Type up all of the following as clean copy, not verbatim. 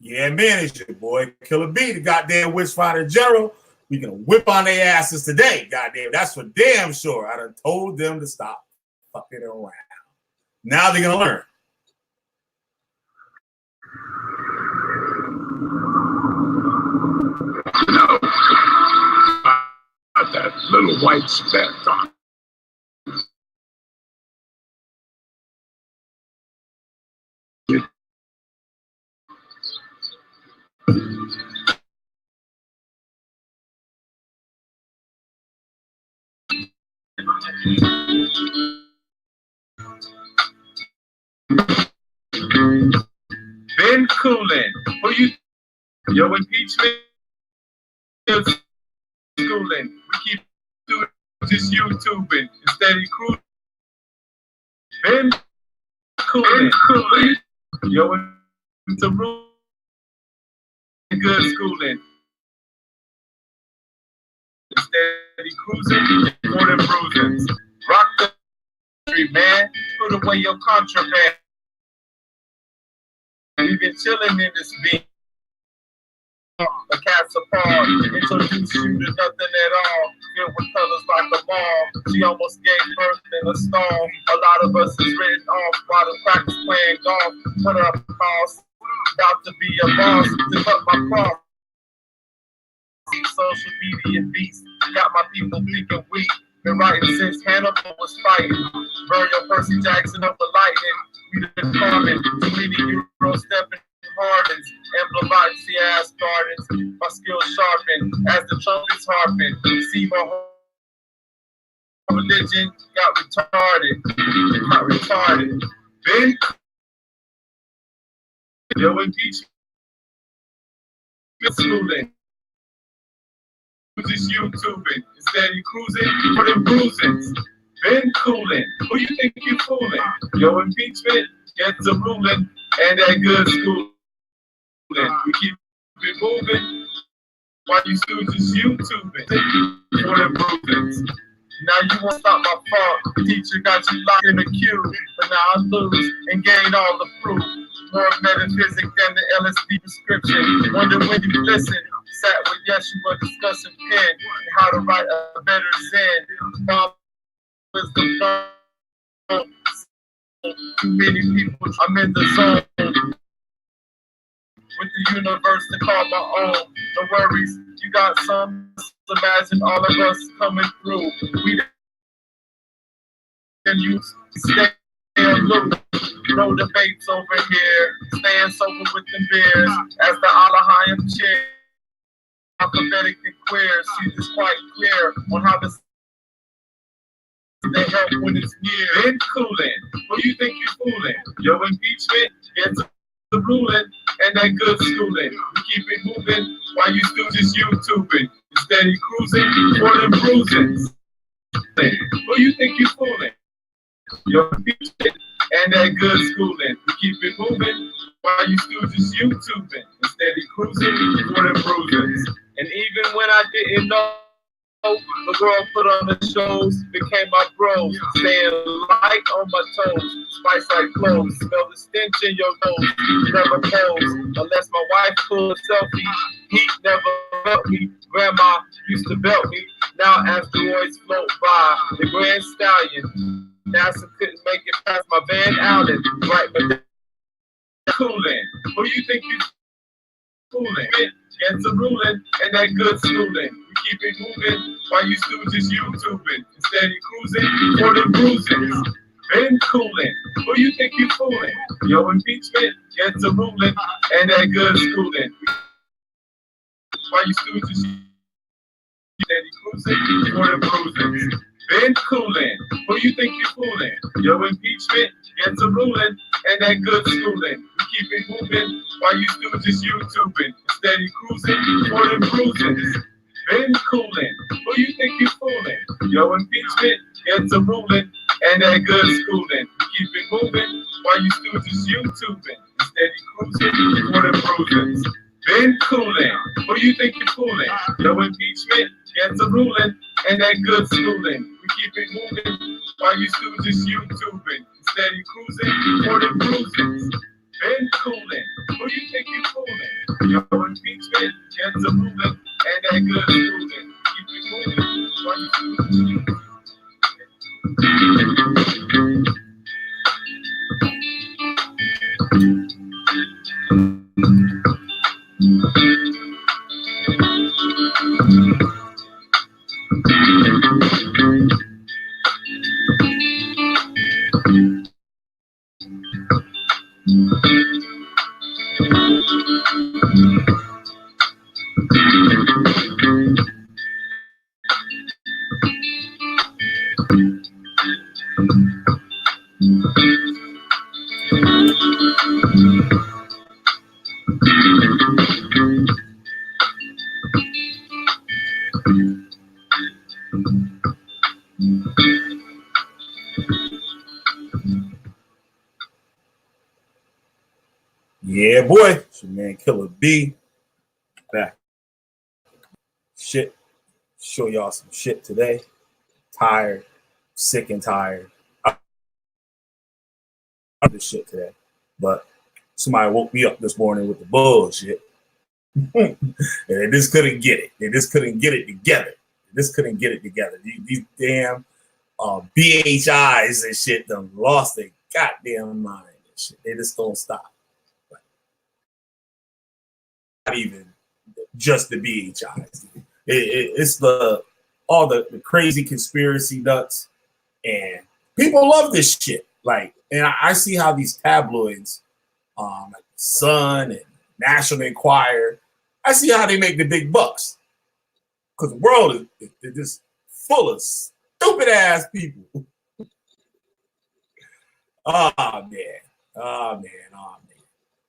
Yeah, man, it's your boy Killer B, the goddamn Witchfinder General. We gonna whip on their asses today, goddamn. That's for damn sure. I done told them to stop fucking around. Now they're gonna learn. You know, that little white speck on. Ben Coolin, who you? Yo, impeachment is schooling. We keep doing just YouTubing instead of cruising. Ben Coolin, yo, it's a room. Good schooling. Instead of cruising, more than bruising. Rock the street, man. Put away your contraband. We've been chilling in this beat. A cat's apart, introduce you to nothing at all. Filled with colors like a mall. She almost gave birth in a storm. A lot of us is written off while the practice playing golf. Put up house, about to be a boss. To cut my cross. Social media beast got my people thinking weak. Been writing since Hannibal was fighting. Burial Percy Jackson up the lightning. We been farming. Too many Euro stepping hardens. Emblem boxy ass gardens. My skills sharpened as the trumpets harping. See my whole religion got retarded. Ben yo impeachment schooling. Just YouTubing instead of cruising for them bruisings. Ben Coolin, who you think you fooling? Yo, impeachment gets a ruling and that good schooling. We keep it moving while you students YouTubing for them bruisings. Now you won't stop my fault. The teacher got you locked in a queue, but now I lose and gain all the proof. More metaphysics than the LSD prescription. Wonder when you listen. Sat with Yeshua discussing pen and how to write a better Zen. Bob wisdom. Too many people, I'm in the zone. With the universe to call my own. No worries, you got some. Imagine all of us coming through. We can use stay aloof. No debates over here. Staying sober with the beers as the Alahayim chair. Alphabetic and queer, she's just quite clear on how this they help when it's near. Ben Coolin, who you think you fooling? Yo, impeachment gets the ruling and that good schooling. We keep it moving while you still just YouTubing. Instead of cruising for them bruising. Who you think you fooling? Yo, impeachment and that good schooling. We keep it moving while you still just YouTubing. Instead of cruising for them bruising. And even when I didn't know, the girl put on the shows, became my bros, staying light on my toes, spice like clothes, smell the stench in your nose, never pose, unless my wife pulled a selfie, heat never felt me, grandma used to belt me, now asteroids float by, the Grand Stallion, NASA couldn't make it past my Van Allen, right, but Coolin, who you think you fooling? Gets a ruling and that good schooling. We keep it moving while you students YouTubing. Instead of cruising for the bruising. Ben Coolin, who you think you fooling? Yo, impeachment gets a ruling and that good schooling. While you students steady cruising for the bruising. Ben Coolin, who you think you fooling? Yo, impeachment gets a ruling and that good schooling. We keep it moving while you students YouTubing. Steady cruising for them bruising. Ben Coolin, who you think you fooling? Yo, impeachment gets a ruling and that good schooling. We keep it moving while you students YouTubing. Steady cruising for them bruising. Ben Coolin, who you think you fooling? Yo, impeachment gets a ruling and that good schooling. We keep it moving while you students YouTubing. Steady cruising for them bruising. Ben Coolin, who you think you fooling? Your impeachment, chance of moving, and that good moving. Keep it moving. Yeah, boy. It's your man Killer B. Back. Shit. Show y'all some shit today. Tired. Sick and tired. Of this shit today. But somebody woke me up this morning with the bullshit. And they just couldn't get it. They just couldn't get it together. They just couldn't get it together. These damn BHIs and shit done lost their goddamn mind and shit. They just don't stop. Not even just the BHIs. It's all the crazy conspiracy nuts, and people love this shit. Like, and I see how these tabloids, like Sun and National Enquirer, I see how they make the big bucks, because the world is just full of stupid ass people. Oh man.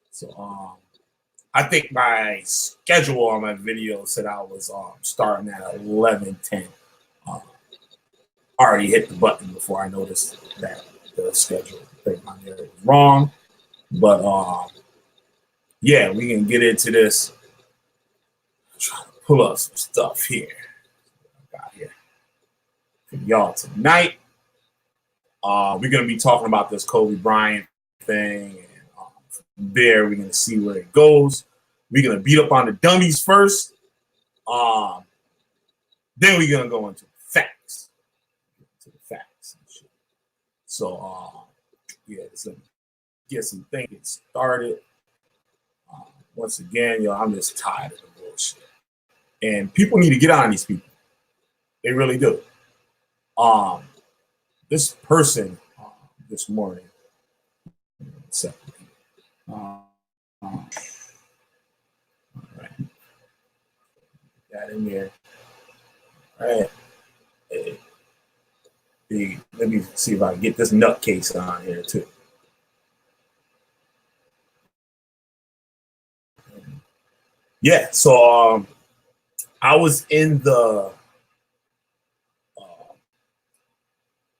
So I think my schedule on my video said I was starting at 11:10. Already hit the button before I noticed that the schedule thing on there was wrong. But yeah, we can get into this. Try to pull up some stuff here. I got here for y'all tonight. We're gonna be talking about this Kobe Bryant thing, and from there we're gonna see where it goes. We're gonna beat up on the dummies first. Then we're gonna go into the facts. And shit. So yeah, so get some things started. Once again, yo, I'm just tired of the bullshit. And people need to get on these people. They really do. This person this morning, all right, got in there. All right. Let me see if I can get this nutcase on here too. Yeah, so I was in the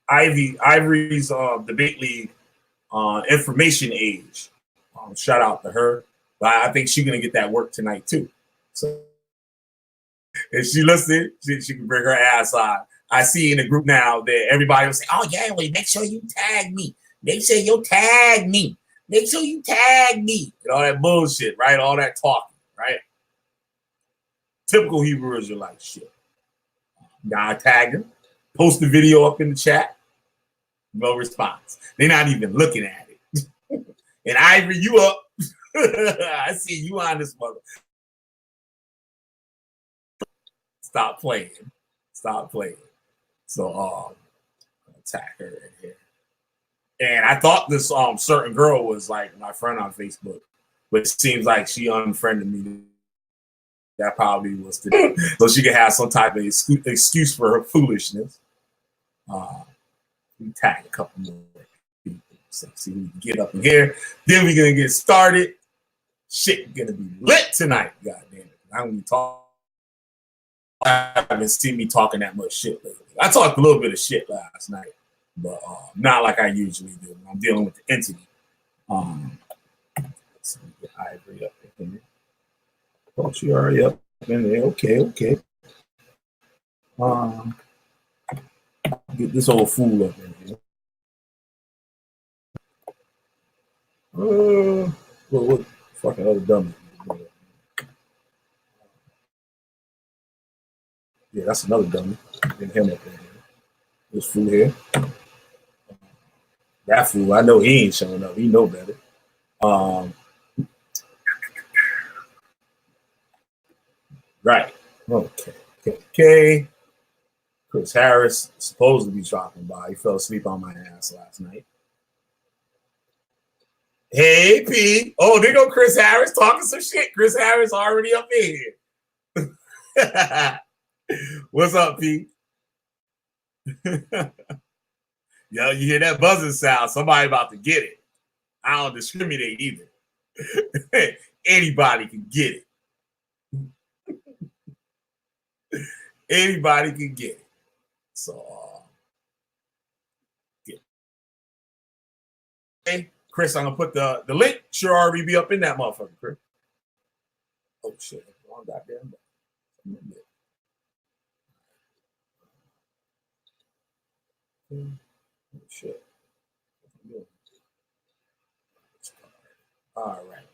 Ivory's debate league information age. Shout out to her. But I think she's gonna get that work tonight too. So if she listened, she can bring her ass on. I see in the group now that everybody will say, "Oh yeah, wait, make sure you tag me. Make sure you tag me. Make sure you tag me." And all that bullshit, right? All that talking, right? Typical Hebrew Israelite shit. Now I tagged him, post the video up in the chat, no response. They're not even looking at it. And Ivory, you up? I see you on this mother. Stop playing. So attack her in here. And I thought this certain girl was like my friend on Facebook, but it seems like she unfriended me. That probably was today, so she could have some type of excuse for her foolishness. We tag a couple more people, so see we can get up in here. Then we're gonna get started. Shit gonna be lit tonight. God damn it! I'm gonna talk. I haven't seen me talking that much shit lately. I talked a little bit of shit last night, but not like I usually do. I'm dealing with the entity. So get Ivory up in here. Oh, she already up in there. Okay. Get this old fool up in here. What fucking other dummy? Yeah, that's another dummy. Get him up in here. This fool here. That fool, I know he ain't showing up. He know better. Right. Okay. Chris Harris supposed to be dropping by. He fell asleep on my ass last night. Hey, P. Oh, there go Chris Harris talking some shit. Chris Harris already up in here. What's up, P? Yo, you hear that buzzing sound? Somebody about to get it. I don't discriminate either. Anybody can get it. Anybody can get it. So, yeah. Hey, Chris, I'm gonna put the link. Should already be up in that motherfucker, Chris. Oh shit! Wrong goddamn. Oh shit. All right.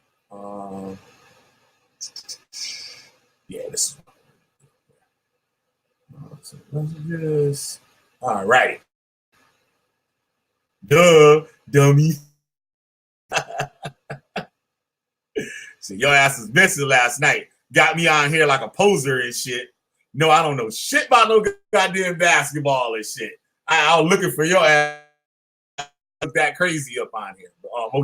Yeah, this is all right. Duh, dummy. So your ass was missing last night. Got me on here like a poser and shit. No, I don't know shit about no goddamn basketball and shit. I was looking for your ass. Look that crazy up on here.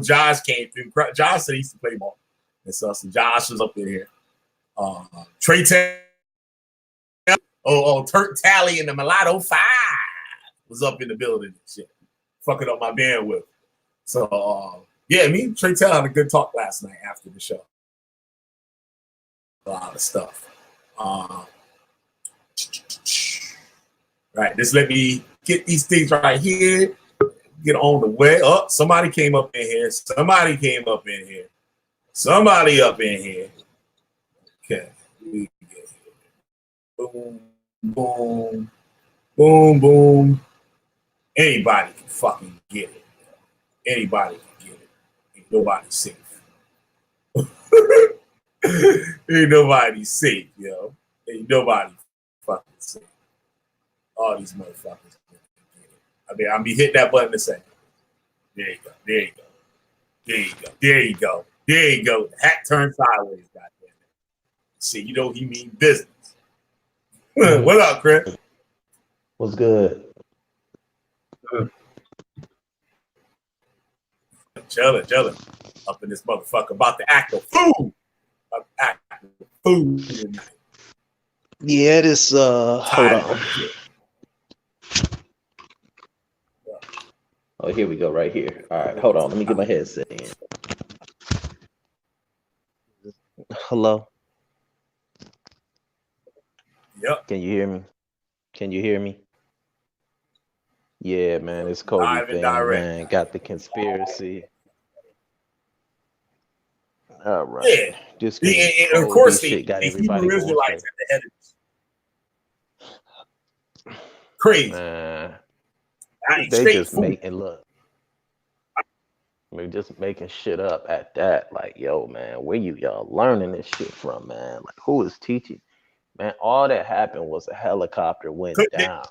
Josh came through. Josh said he used to play ball. And so Josh was up in here. Trey Turk Tally and the Mulatto 5 was up in the building and shit. Fucking up my bandwidth. So, yeah, me and Trey Tally had a good talk last night after the show. A lot of stuff. Right, just let me get these things right here. Get on the way. Oh, somebody came up in here. Somebody up in here. Okay. Boom, boom, boom, boom. Anybody can fucking get it. Anybody can get it. Ain't nobody safe. Ain't nobody safe, yo. Ain't nobody fucking safe. All these motherfuckers get it. I mean, I'll be hitting that button to say, there you go. The hat turned sideways, goddamn it. See, you know he mean business. What up, Chris? What's good? Chillin'. Up in this motherfucker about to act a fool. Yeah, this hold on. Oh, here we go, right here. All right, hold on. Let me get my headset in. Hello? Yep. Can you hear me? Yeah, man, it's Kobe thing, man. Got the conspiracy. All right. Yeah. Just and of course, they got the everybody Hebrew Israelites at the head of this. Crazy. Man. I They just just making shit up at that. Like, yo, man, where y'all learning this shit from, man? Like, who is teaching? Man, all that happened was a helicopter went down.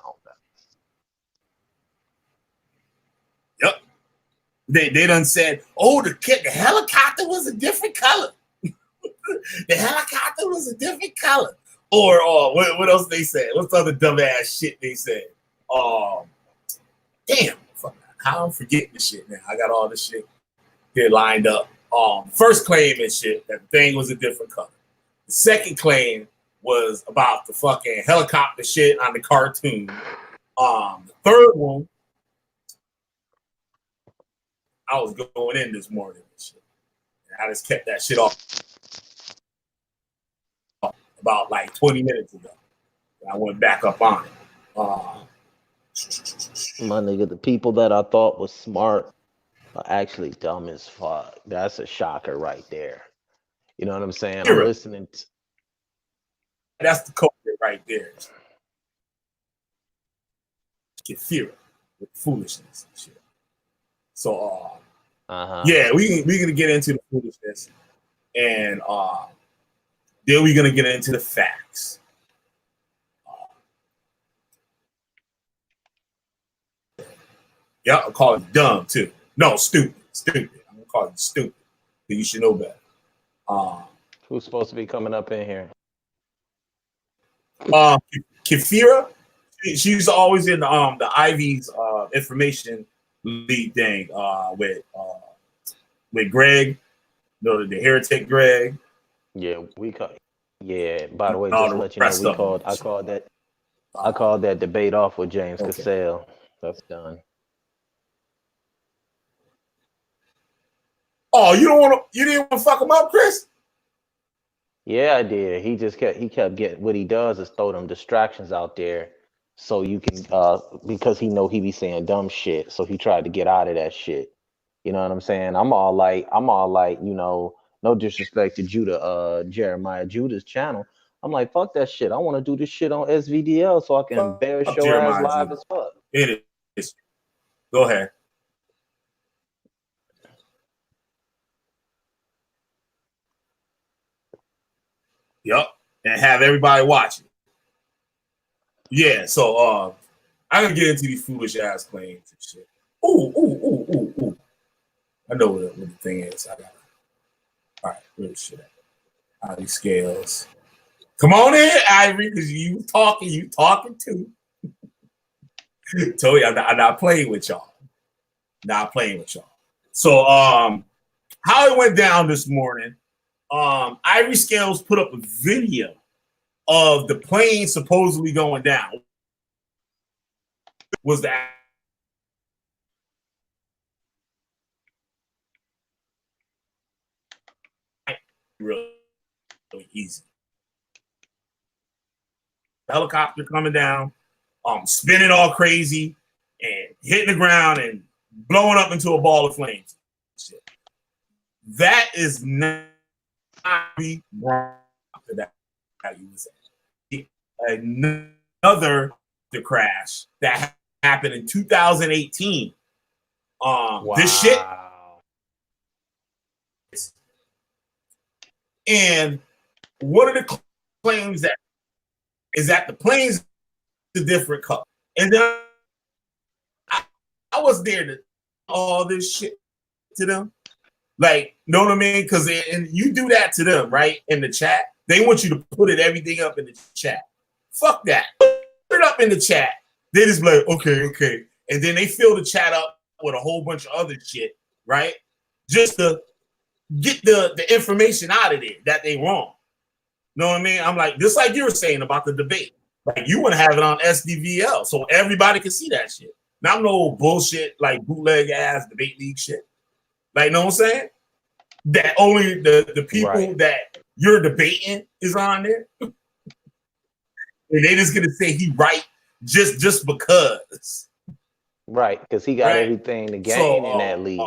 Yep. They done said, oh, the helicopter was a different color. The helicopter was a different color. Or what else they said? What's the other dumbass shit they said? Damn, how I'm forgetting this shit now. I got all this shit here lined up. First claim and shit, that the thing was a different color. The second claim was about the fucking helicopter shit on the cartoon. The third one, I was going in this morning and shit. And I just kept that shit off about like 20 minutes ago. And I went back up on it. My nigga, the people that I thought was smart are actually dumb as fuck. That's a shocker right there. You know what I'm saying? I'm listening to... That's the culprit right there. Get fear with foolishness and shit. So yeah, we're gonna get into the foolishness, and then we're gonna get into the facts. Yeah, I'll call it dumb too. No, stupid. I'm gonna call it stupid. You should know better. Who's supposed to be coming up in here? Kefira, she's always in the Ivy's information lead thing with Greg, the heretic Greg. Yeah, we call. Yeah. By the way, All just the to let you know, rest of them. I called that debate off with James Okay. Cassell. That's done. Oh, you didn't want to fuck him up, Chris? Yeah, I did. He kept getting, what he does is throw them distractions out there so you can because he know he be saying dumb shit. So he tried to get out of that shit. You know what I'm saying? I'm all like, you know, no disrespect to Jeremiah Judah's channel. I'm like, fuck that shit. I want to do this shit on SVDL so I can embarrass your ass live as fuck. It is. Go ahead. Yep. And have everybody watching. Yeah, so I'm gonna get into these foolish ass claims and shit. Ooh. I know what the thing is. All right, where the shit at? Ivy Scales. Come on in, Ivory, because you talking too. Told you I'm not playing with y'all. So how it went down this morning, Ivory Scales put up a video of the plane supposedly going down. Was that really easy? The helicopter coming down, spinning all crazy and hitting the ground and blowing up into a ball of flames. Shit. That is not wrong after that. Another crash that happened in 2018. Wow. This shit. And one of the claims that is that the plane's a different color. And then I was there to all this shit to them. Like, know what I mean? Because and you do that to them, right? In the chat. They want you to put everything up in the chat. Fuck that. Put it up in the chat. They just be like, okay. And then they fill the chat up with a whole bunch of other shit, right? Just to get the information out of there that they wrong. Know what I mean? I'm like, just like you were saying about the debate. Like, you want to have it on SDVL so everybody can see that shit. Not no bullshit like bootleg ass debate league shit. Like, know what I'm saying? That only the people that you're debating is on there. And they just gonna say he right just because. Right, because he got everything to gain in that league.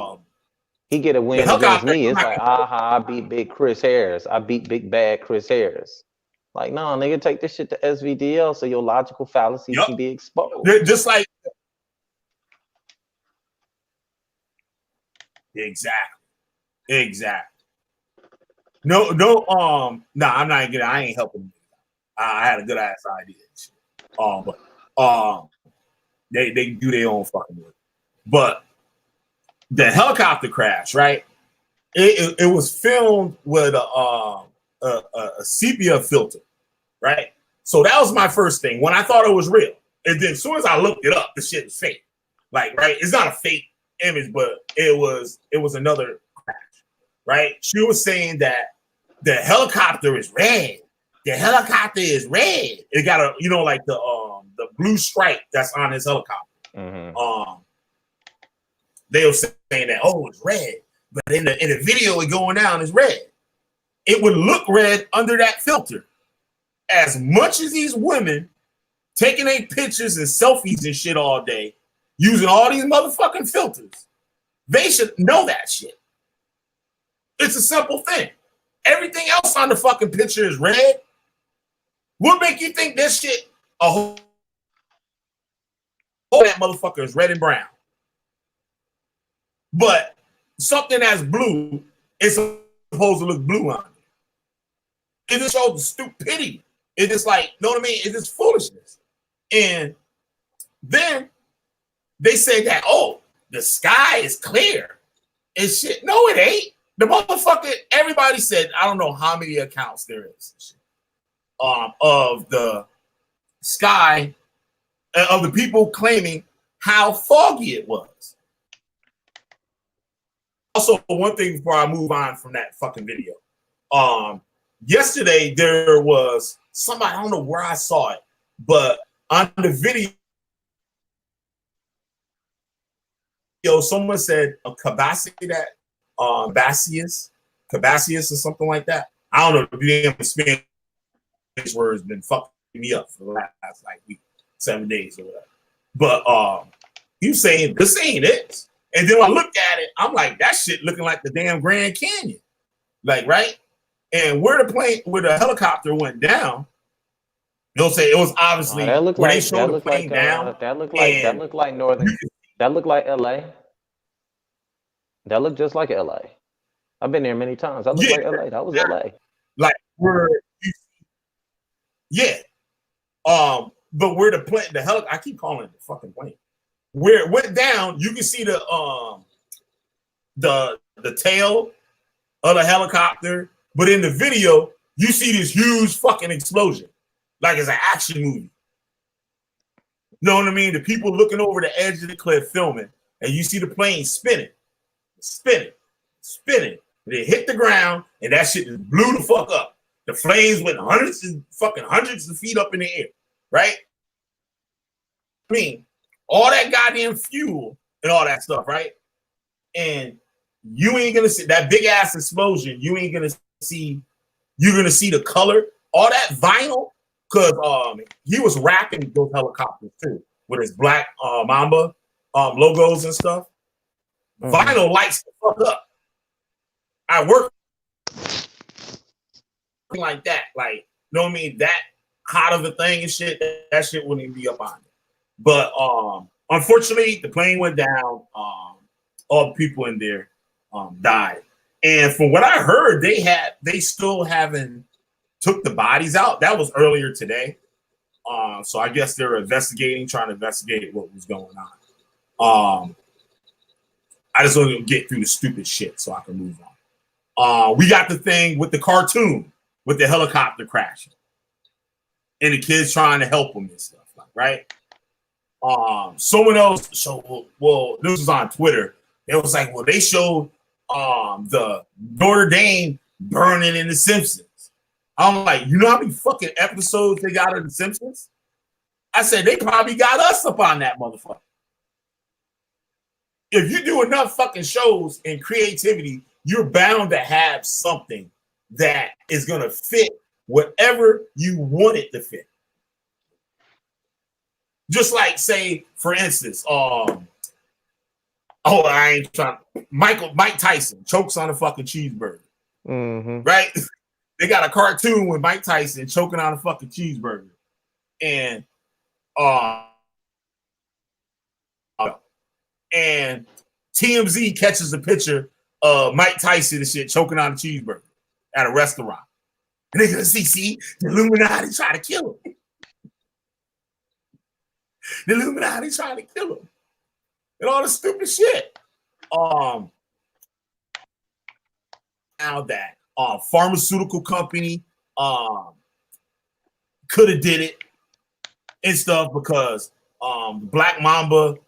He get a win The against me. It's like, I beat big Chris Harris. I beat big bad Chris Harris. Like, no, nigga, take this shit to SVDL so your logical fallacies can be exposed. They're just like exactly. No, I'm not getting. I ain't helping. I had a good ass idea. But they do their own fucking work. But the helicopter crash, right? It was filmed with a sepia filter, right? So that was my first thing when I thought it was real. And then as soon as I looked it up, the shit was fake. Like, right? It's not a fake image, but it was another crash, right? She was saying that the helicopter is red. The helicopter is red. It got a, like the blue stripe that's on his helicopter. Mm-hmm. They were saying that, it's red, but in the video, it going down is red. It would look red under that filter. As much as these women taking their pictures and selfies and shit all day, using all these motherfucking filters, they should know that shit. It's a simple thing. Everything else on the fucking picture is red. What make you think this shit, that motherfucker is red and brown? But something that's blue is supposed to look blue on it. It just shows the stupidity. It's just like, know what I mean? It's just foolishness. And then they say that, the sky is clear. And shit, no, it ain't. The motherfucker, everybody said, I don't know how many accounts there is of the sky, of the people claiming how foggy it was. Also, one thing before I move on from that fucking video. Yesterday, there was somebody, I don't know where I saw it, but on the video, someone said a Cabasius or something like that. I don't know. The damn Spanish word has been fucking me up for the last like week, 7 days or whatever. But he was saying this ain't it. And then when I looked at it, I'm like, that shit looking like the damn Grand Canyon. Like, right? And where the helicopter went down, they'll say it was obviously that looked where like, they showed the plane down. That looked like northern. That looked like LA. That looked just like LA. I've been there many times. That looked like LA. That was LA. Like where but where the plane, the helicopter, I keep calling it the fucking plane. Where it went down, you can see the tail of the helicopter, but in the video, you see this huge fucking explosion, like it's an action movie. You know what I mean? The people looking over the edge of the cliff filming, and you see the plane spinning. And it hit the ground, and that shit just blew the fuck up. The flames went hundreds of feet up in the air, right? I mean, all that goddamn fuel and all that stuff, right? And you ain't gonna see that big ass explosion. You ain't gonna see. You're gonna see the color, all that vinyl, because he was wrapping those helicopters too with his black Mamba logos and stuff. Mm-hmm. Vinyl lights the fuck up. I work like that, like, you know what I mean? That hot of a thing and shit, that shit wouldn't even be up on it. But unfortunately, the plane went down. All the people in there died. And from what I heard, they still haven't took the bodies out. That was earlier today. So I guess they're trying to investigate what was going on. I just want to get through the stupid shit so I can move on. We got the thing with the cartoon with the helicopter crashing and the kids trying to help them and stuff, right? Someone else, well, this was on Twitter. It was like, well, they showed the Notre Dame burning in The Simpsons. I'm like, you know how many fucking episodes they got of The Simpsons? I said, they probably got us up on that motherfucker. If you do enough fucking shows and creativity, you're bound to have something that is going to fit whatever you want it to fit. Just like, say, for instance, Mike Tyson chokes on a fucking cheeseburger. Mm-hmm. Right? They got a cartoon with Mike Tyson choking on a fucking cheeseburger. And TMZ catches a picture of Mike Tyson and shit choking on a cheeseburger at a restaurant. And they're gonna see the Illuminati try to kill him. The Illuminati trying to kill him. And all the stupid shit. Now that pharmaceutical company could have did it and stuff because Black Mamba,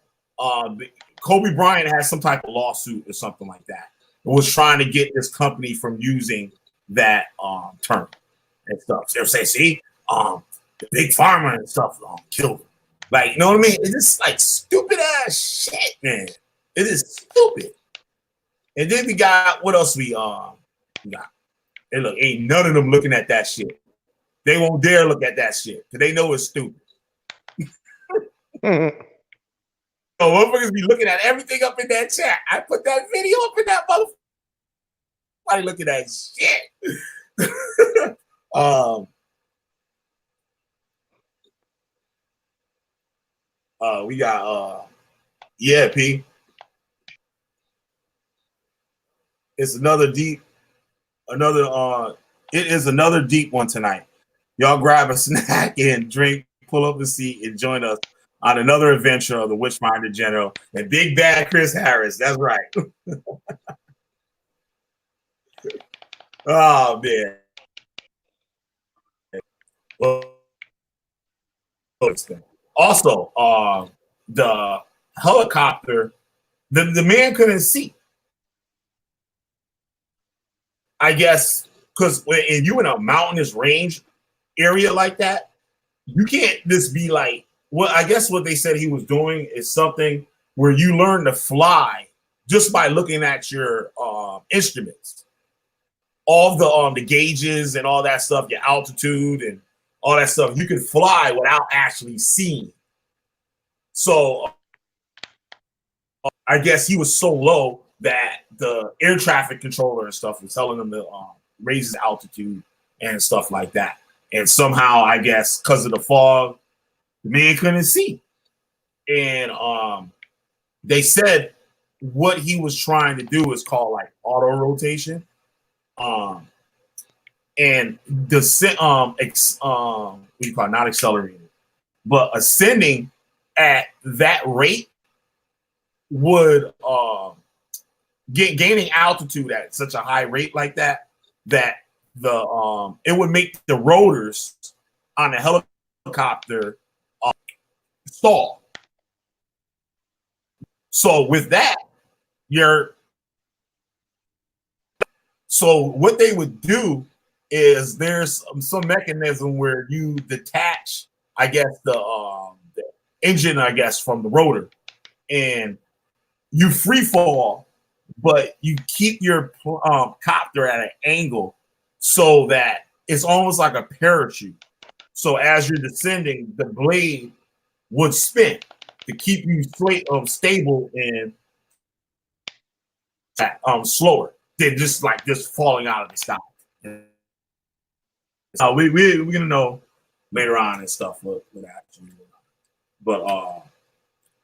Kobe Bryant had some type of lawsuit or something like that. It was trying to get this company from using that term and stuff. So they're saying, see, the big pharma and stuff killed him. Like, you know what I mean? It's just like stupid ass shit, man. It is stupid. And then we got, what else we got? Hey, look, ain't none of them looking at that shit. They won't dare look at that shit because they know it's stupid. So motherfuckers be looking at everything up in that chat. I put that video up in that motherfucker. Why look at that shit? We got P. It's it is another deep one tonight. Y'all grab a snack and drink, pull up a seat, and join us on another adventure of the Witchfinder General and Big Bad Chris Harris. That's right. Oh man. Well, also, the helicopter, the man couldn't see. I guess because when you in a mountainous range area like that, you can't just be like. Well, I guess what they said he was doing is something where you learn to fly just by looking at your instruments, all the gauges and all that stuff, your altitude and all that stuff. You can fly without actually seeing. So I guess he was so low that the air traffic controller and stuff was telling him to raise his altitude and stuff like that. And somehow, I guess, because of the fog, the man couldn't see. And they said what he was trying to do is called like auto rotation. And the what do you call it? Not accelerating, but ascending at that rate would gaining altitude at such a high rate like that the it would make the rotors on the helicopter stall. So with that, so what they would do is there's some mechanism where you detach, I guess, the engine, I guess, from the rotor, and you free fall, but you keep your copter at an angle so that it's almost like a parachute. So as you're descending, the blade would spin to keep you stable and slower than just falling out of the sky. We're gonna know later on and stuff what actually. But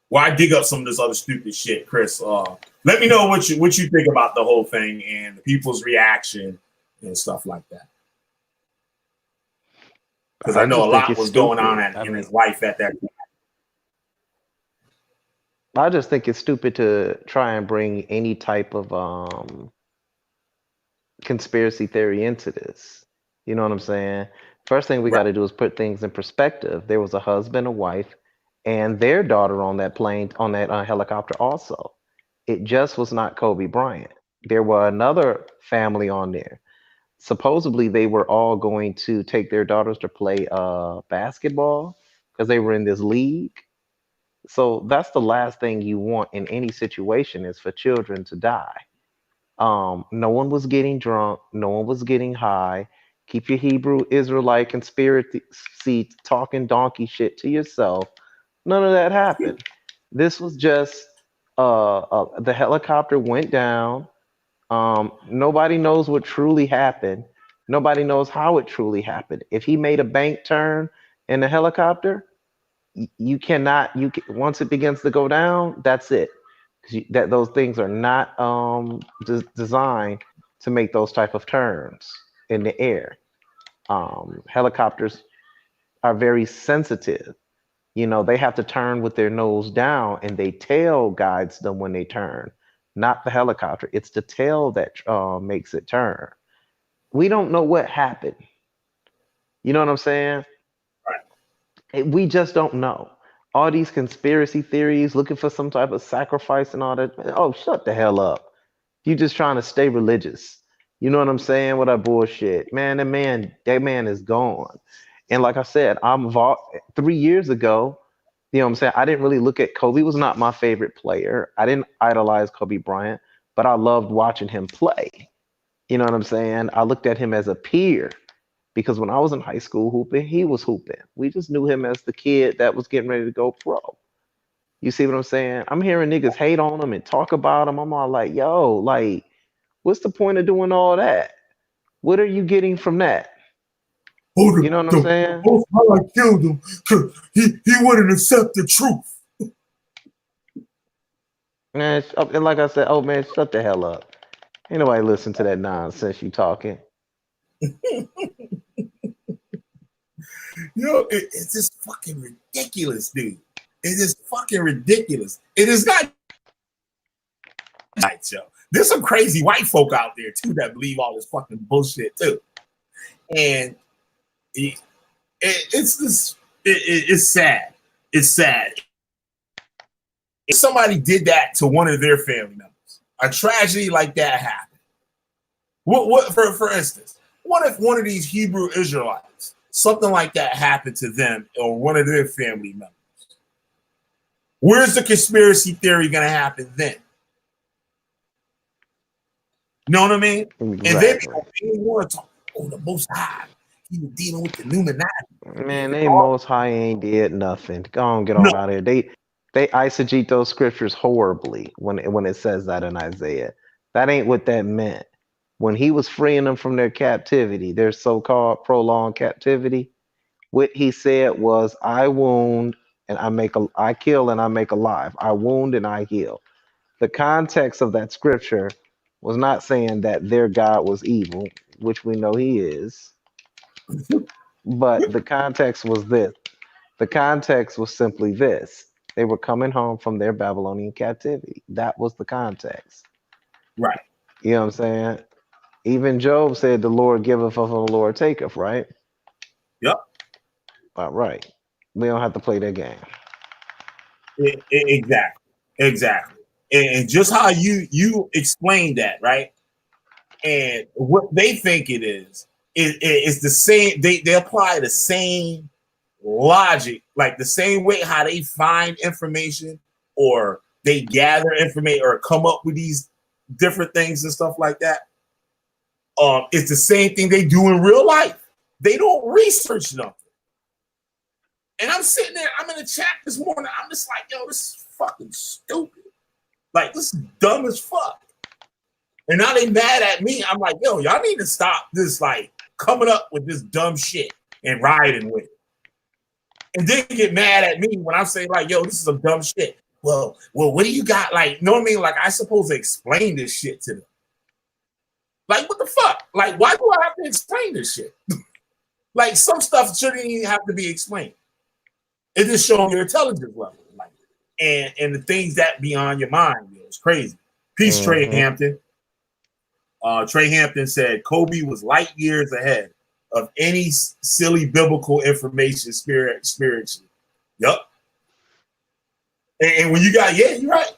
why dig up some of this other stupid shit, Chris? Let me know what you think about the whole thing and the people's reaction and stuff like that. Because I know a lot was going on in his life at that time. I just think it's stupid to try and bring any type of conspiracy theory into this. You know what I'm saying? First thing we got to do is put things in perspective. There was a husband, a wife, and their daughter on that plane, on that helicopter also. It just was not Kobe Bryant. There were another family on there. Supposedly, they were all going to take their daughters to play basketball because they were in this league. So that's the last thing you want in any situation is for children to die. No one was getting drunk. No one was getting high. Keep your Hebrew Israelite conspiracy talking donkey shit to yourself. None of that happened. This was just the helicopter went down. Nobody knows what truly happened. Nobody knows how it truly happened. If he made a bank turn in the helicopter, you cannot. Once it begins to go down, that's it. That those things are not designed to make those type of turns in the air. Helicopters are very sensitive. You know, they have to turn with their nose down, and their tail guides them when they turn, not the helicopter. It's the tail that makes it turn. We don't know what happened. You know what I'm saying? We just don't know. All these conspiracy theories, looking for some type of sacrifice and all that. Oh, shut the hell up. You just trying to stay religious. You know what I'm saying? With that bullshit. Man, that man is gone. And like I said, 3 years ago, you know what I'm saying? I didn't really look at Kobe. He was not my favorite player. I didn't idolize Kobe Bryant, but I loved watching him play. You know what I'm saying? I looked at him as a peer. Because when I was in high school hooping, he was hooping. We just knew him as the kid that was getting ready to go pro. You see what I'm saying? I'm hearing niggas hate on him and talk about him. I'm all like, yo, like, what's the point of doing all that? What are you getting from that? You know what I'm saying? I killed him because he wouldn't accept the truth. Man, and like I said, oh man, shut the hell up. Ain't nobody listen to that nonsense you talking. You know, it's just fucking ridiculous, dude. It is fucking ridiculous. It is not right, yo. There's some crazy white folk out there too that believe all this fucking bullshit too, and it's sad. It's sad. If somebody did that to one of their family members, a tragedy like that happened. What for instance, what if one of these Hebrew Israelites, something like that happened to them or one of their family members? Where's the conspiracy theory going to happen then? You know what I mean? Exactly. And then they want to talk, the Most High, he was dealing with the Illuminati. Man, they Most High ain't did nothing. Go on, get on out of here. They eisegete those scriptures horribly when it says that in Isaiah. That ain't what that meant. When he was freeing them from their captivity, their so-called prolonged captivity, what he said was, I wound and I kill and I make alive. I wound and I heal. The context of that scripture was not saying that their God was evil, which we know he is. But the context was this. The context was simply this. They were coming home from their Babylonian captivity. That was the context. Right. You know what I'm saying? Even Job said, the Lord giveth and the Lord taketh, right? Yep. All right. We don't have to play that game. Exactly. And just how you explained that, right? And what they think it is the same. They apply the same logic, like the same way how they find information or they gather information or come up with these different things and stuff like that. It's the same thing they do in real life. They don't research nothing. And I'm sitting there, I'm in the chat this morning. I'm just like, yo, this is fucking stupid. Like, this is dumb as fuck. And now they mad at me. I'm like, yo, y'all need to stop this, like, coming up with this dumb shit and riding with it. And then get mad at me when I'm saying, like, yo, this is some dumb shit. Well, what do you got? Like, you know what I mean? Like, I supposed to explain this shit to them. Like, what the fuck? Like, why do I have to explain this shit? Like, some stuff shouldn't even have to be explained. It just shows your intelligence level. Like, and the things that beyond your mind, yo, it's crazy. Peace, Trey Hampton. Trey Hampton said Kobe was light years ahead of any silly biblical information spiritually. Yup. And when you got, yeah, you're right.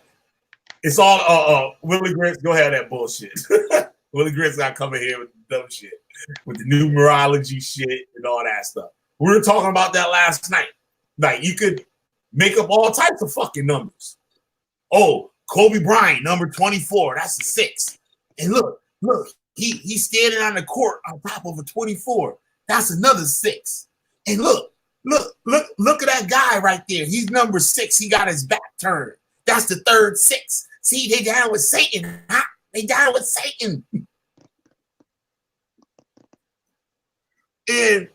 It's all Willie Grits, go ahead that bullshit. Willie Grits got coming here with the dumb shit, with the numerology shit and all that stuff. We were talking about that last night. Like, you could make up all types of fucking numbers. Oh, Kobe Bryant, number 24, that's a 6. And look, he's standing on the court on top of a 24. That's another 6. And look at that guy right there. He's number 6. He got his back turned. That's the third 6. See, they down with Satan. Huh? They down with Satan. And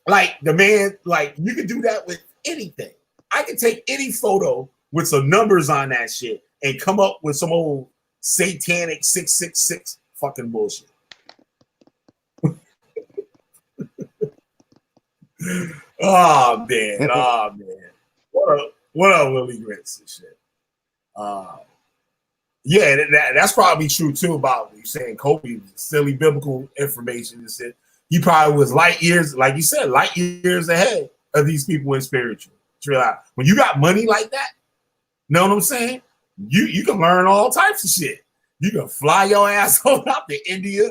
like the man, like you can do that with anything. I can take any photo with some numbers on that shit and come up with some old satanic 666 fucking bullshit. Oh man. What up, Willie Grits and shit? Yeah, that's probably true too about you saying Kobe was silly biblical information and shit. He probably was light years, like you said, light years ahead of these people in spiritual. When you got money like that, know what I'm saying? You can learn all types of shit. You can fly your ass on out to India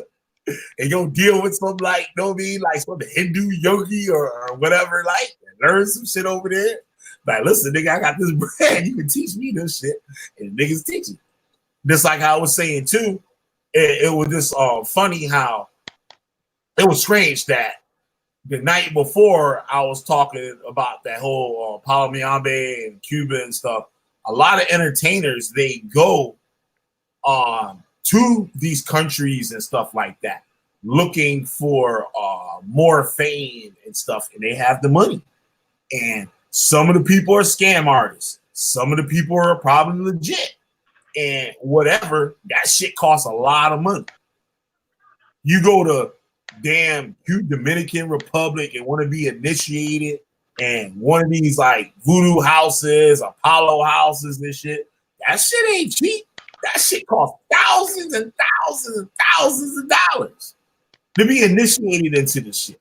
and go deal with some, like, you know what I mean, like some Hindu yogi or whatever, like, and learn some shit over there. Like, listen, nigga, I got this brand. You can teach me this shit, and niggas teach you. Just like I was saying too, it was just funny how it was strange that the night before I was talking about that whole Paulo Miambe and Cuba and stuff. A lot of entertainers, they go to these countries and stuff like that, looking for more fame and stuff, and they have the money. And some of the people are scam artists. Some of the people are probably legit. And whatever, that shit costs a lot of money. You go to damn Dominican Republic and want to be initiated and one of these like voodoo houses, Apollo houses, and shit. That shit ain't cheap. That shit costs thousands and thousands and thousands of dollars to be initiated into this shit.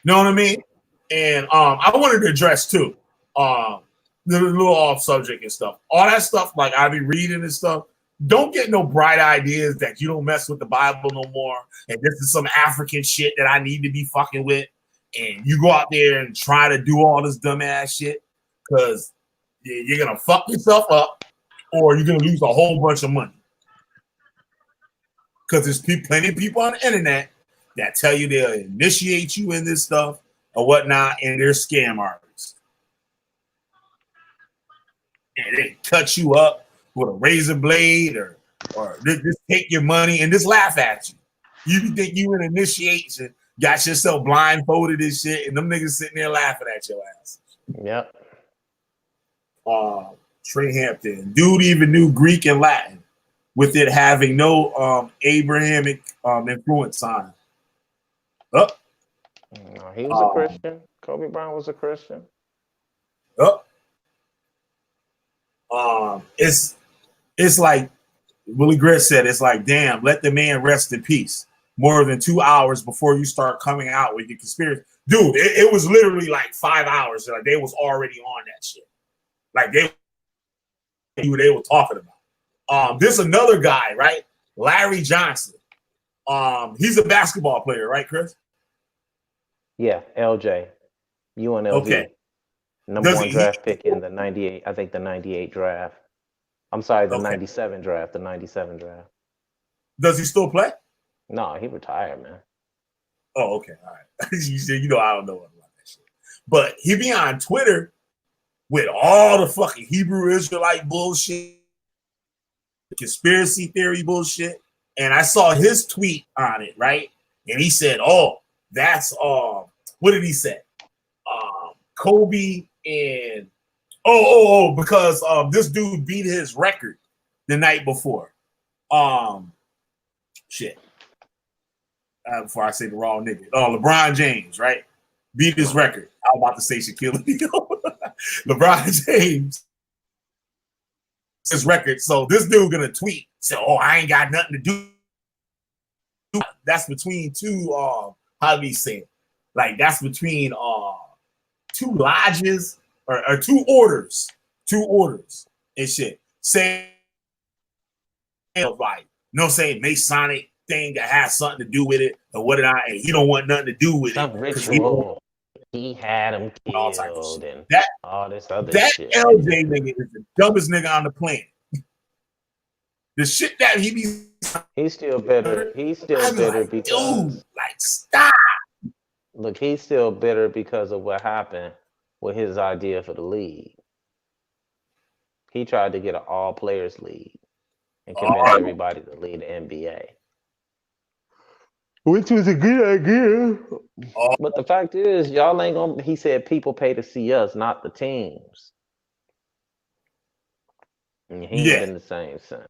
You know what I mean? And I wanted to address too, the little off subject and stuff. All that stuff, like I be reading and stuff. Don't get no bright ideas that you don't mess with the Bible no more, and this is some African shit that I need to be fucking with. And you go out there and try to do all this dumbass shit because you're gonna fuck yourself up, or you're gonna lose a whole bunch of money. Because there's plenty of people on the internet that tell you they'll initiate you in this stuff or whatnot, and they're scam artists. And they cut you up with a razor blade or just take your money and just laugh at you. You think you an initiation, got yourself blindfolded and shit, and them niggas sitting there laughing at your ass. Yep. Trey Hampton, dude even knew Greek and Latin, with it having no Abrahamic influence on it. No, he was a Christian. Kobe Bryant was a Christian. It's like Willie Grit said, it's like, damn, let the man rest in peace. More than 2 hours before you start coming out with your conspiracy. Dude, it was literally like 5 hours. Like they was already on that shit. Like they were talking about. This another guy, right? Larry Johnson. He's a basketball player, right, Chris? Yeah, LJ. UNLV. Okay. Number one draft pick in the 98, I think the 98 draft. I'm sorry, the 97 draft, the 97 draft. Does he still play? No, he retired, man. Oh, okay. All right. You said, I don't know about that shit. But he be on Twitter with all the fucking Hebrew Israelite bullshit, conspiracy theory bullshit. And I saw his tweet on it, right? And he said, oh, that's what did he say? Kobe and because this dude beat his record the night before. Shit. Before I say the wrong nigga. LeBron James, right? Beat his record. I was about to say Shaquille O'Neal. LeBron James his record. So this dude gonna tweet, say, oh, I ain't got nothing to do. That's between two how do you say it? Like that's between two lodges or two orders and shit. Say like saying Masonic thing that has something to do with it or what did I? And he don't want nothing to do with some it. Ritual. He had him killed and all this other shit. That LJ nigga is the dumbest nigga on the planet. The shit that he be. He's still bitter. He's still bitter like, because. Dude, like stop. Look, he's still bitter because of what happened with his idea for the league. He tried to get an all-players league and convince everybody to lead the NBA. Which was a good idea. But the fact is, y'all ain't gonna, he said people pay to see us, not the teams. And he ain't been the same since.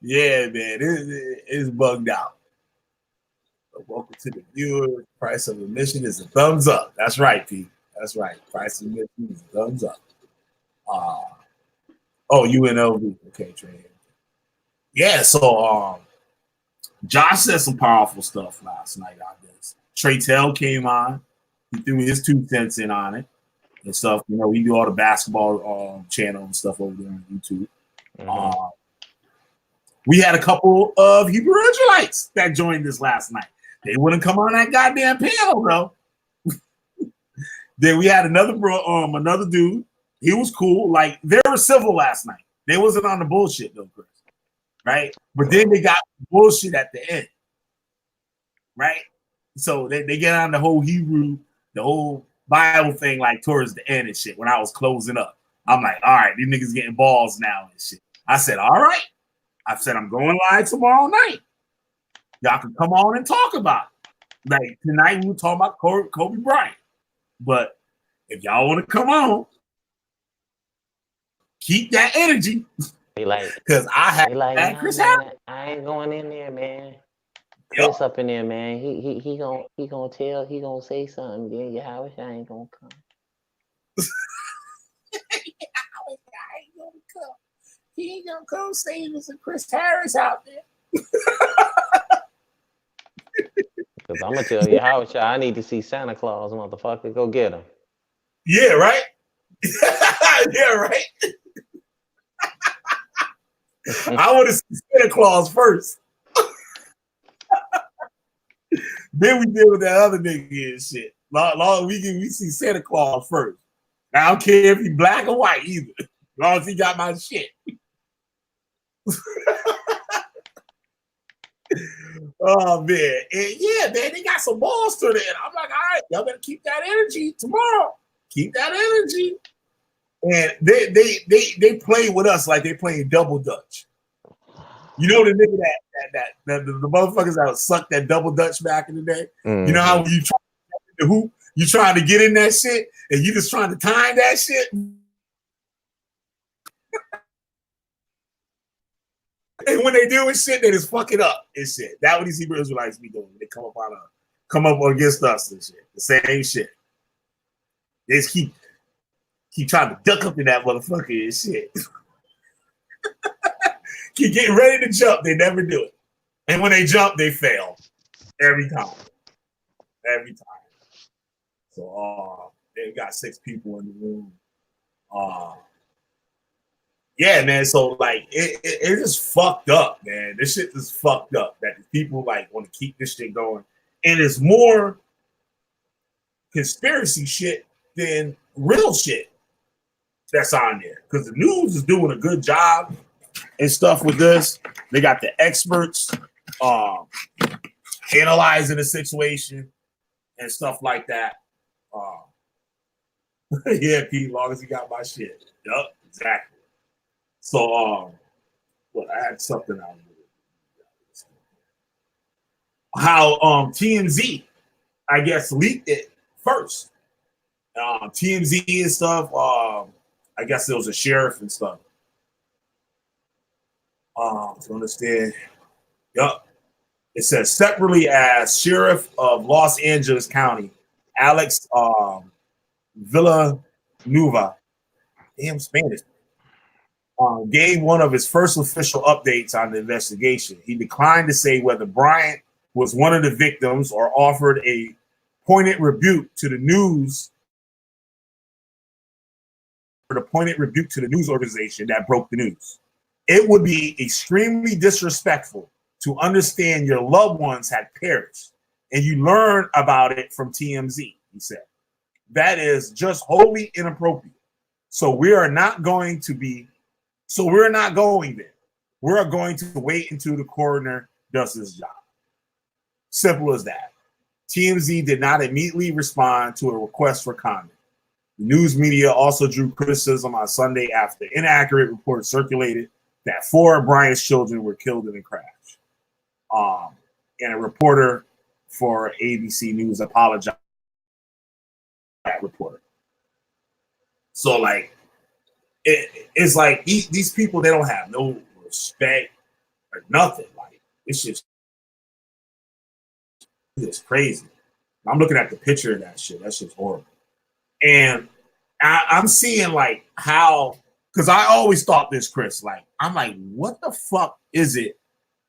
Yeah, man, it's bugged out. So welcome to the viewer. Price of admission is a thumbs up. That's right, Pete. That's right. Price of admission is a thumbs up. UNLV. Okay, Trey. Yeah, so Josh said some powerful stuff last night on this. Trey Tell came on. He threw his 2 cents in on it and stuff. We do all the basketball channel and stuff over there on YouTube. Mm-hmm. We had a couple of Hebrew Israelites that joined us last night. They wouldn't come on that goddamn panel, bro. Then we had another dude. He was cool. Like, they were civil last night. They wasn't on the bullshit, though, Chris. Right? But then they got bullshit at the end. Right? So they get on the whole Hebrew, the whole Bible thing, like, towards the end and shit. When I was closing up, I'm like, all right, these niggas getting balls now and shit. I said, all right. I said, I'm going live tomorrow night. Y'all can come on and talk about it. Like, tonight we were talking about Kobe Bryant. But if y'all want to come on, keep that energy. They like, because I had Chris Harris. I ain't going in there, man. Chris up in there, man. He gonna say something. Then your Howard I ain't gonna come. He ain't gonna come save us and Chris Harris out there. Cause I'm gonna tell you, Howard I need to see Santa Claus, motherfucker. Go get him. Yeah, right. Yeah, right. I want to see Santa Claus first. Then we deal with that other nigga and shit. Long we see Santa Claus first. I don't care if he black or white either. As long as he got my shit. Oh man. And yeah, man, they got some balls to it. And I'm like, all right, y'all better keep that energy tomorrow. Keep that energy. And they play with us like they playing double dutch. You know the nigga that the motherfuckers that would suck that double dutch back in the day. Mm-hmm. You know how you try to hoop, you trying to get in that shit, and you just trying to time that shit. And when they doing shit, they just fuck it up and shit. That's what these Hebrew Israelites be doing. They come up against us and shit. The same shit. They just keep trying to duck up in that motherfucker and shit. Keep getting ready to jump, they never do it. And when they jump, they fail. Every time. Every time. So they got 6 people in the room. Yeah, man. So like it just fucked up, man. This shit is fucked up. That people like want to keep this shit going. And it's more conspiracy shit than real shit that's on there. Because the news is doing a good job and stuff with this. They got the experts analyzing the situation and stuff like that. Yeah, Pete, long as he got my shit. Yup, exactly. So, I had something out of it. How TMZ, I guess, leaked it first. TMZ and stuff. I guess there was a sheriff and stuff. To understand. Yup. It says separately as Sheriff of Los Angeles County, Alex Villanueva, damn Spanish, gave one of his first official updates on the investigation. He declined to say whether Bryant was one of the victims or offered a pointed rebuke to the news. The pointed rebuke to the news organization that broke the news. It would be extremely disrespectful to understand your loved ones had perished and you learn about it from TMZ, he said. That is just wholly inappropriate. So we're not going there. We're going to wait until the coroner does his job. Simple as that. TMZ did not immediately respond to a request for comment. The news media also drew criticism on Sunday after inaccurate reports circulated that 4 of Bryant's children were killed in a crash. And a reporter for ABC News apologized to that reporter. So, like, it's like these people, they don't have no respect or nothing. Like, it's just crazy. I'm looking at the picture of that shit. That shit's horrible. And I'm seeing, like, how, because I always thought this, Chris, like, I'm like, what the fuck is it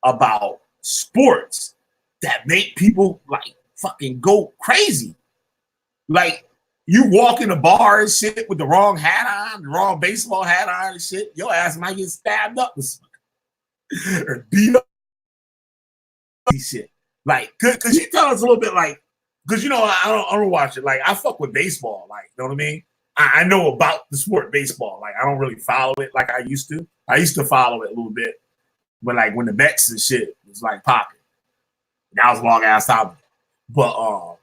about sports that make people, like, fucking go crazy? Like, you walk in a bar and shit with the wrong hat on, the wrong baseball hat on and shit, your ass might get stabbed up or beat up shit. Like, could you tell us a little bit, like, because, you know, I don't watch it. Like, I fuck with baseball, like, you know what I mean? I know about the sport baseball. Like, I don't really follow it like I used to. I used to follow it a little bit, but like when the Mets and shit was like popping. That was a long ass time. But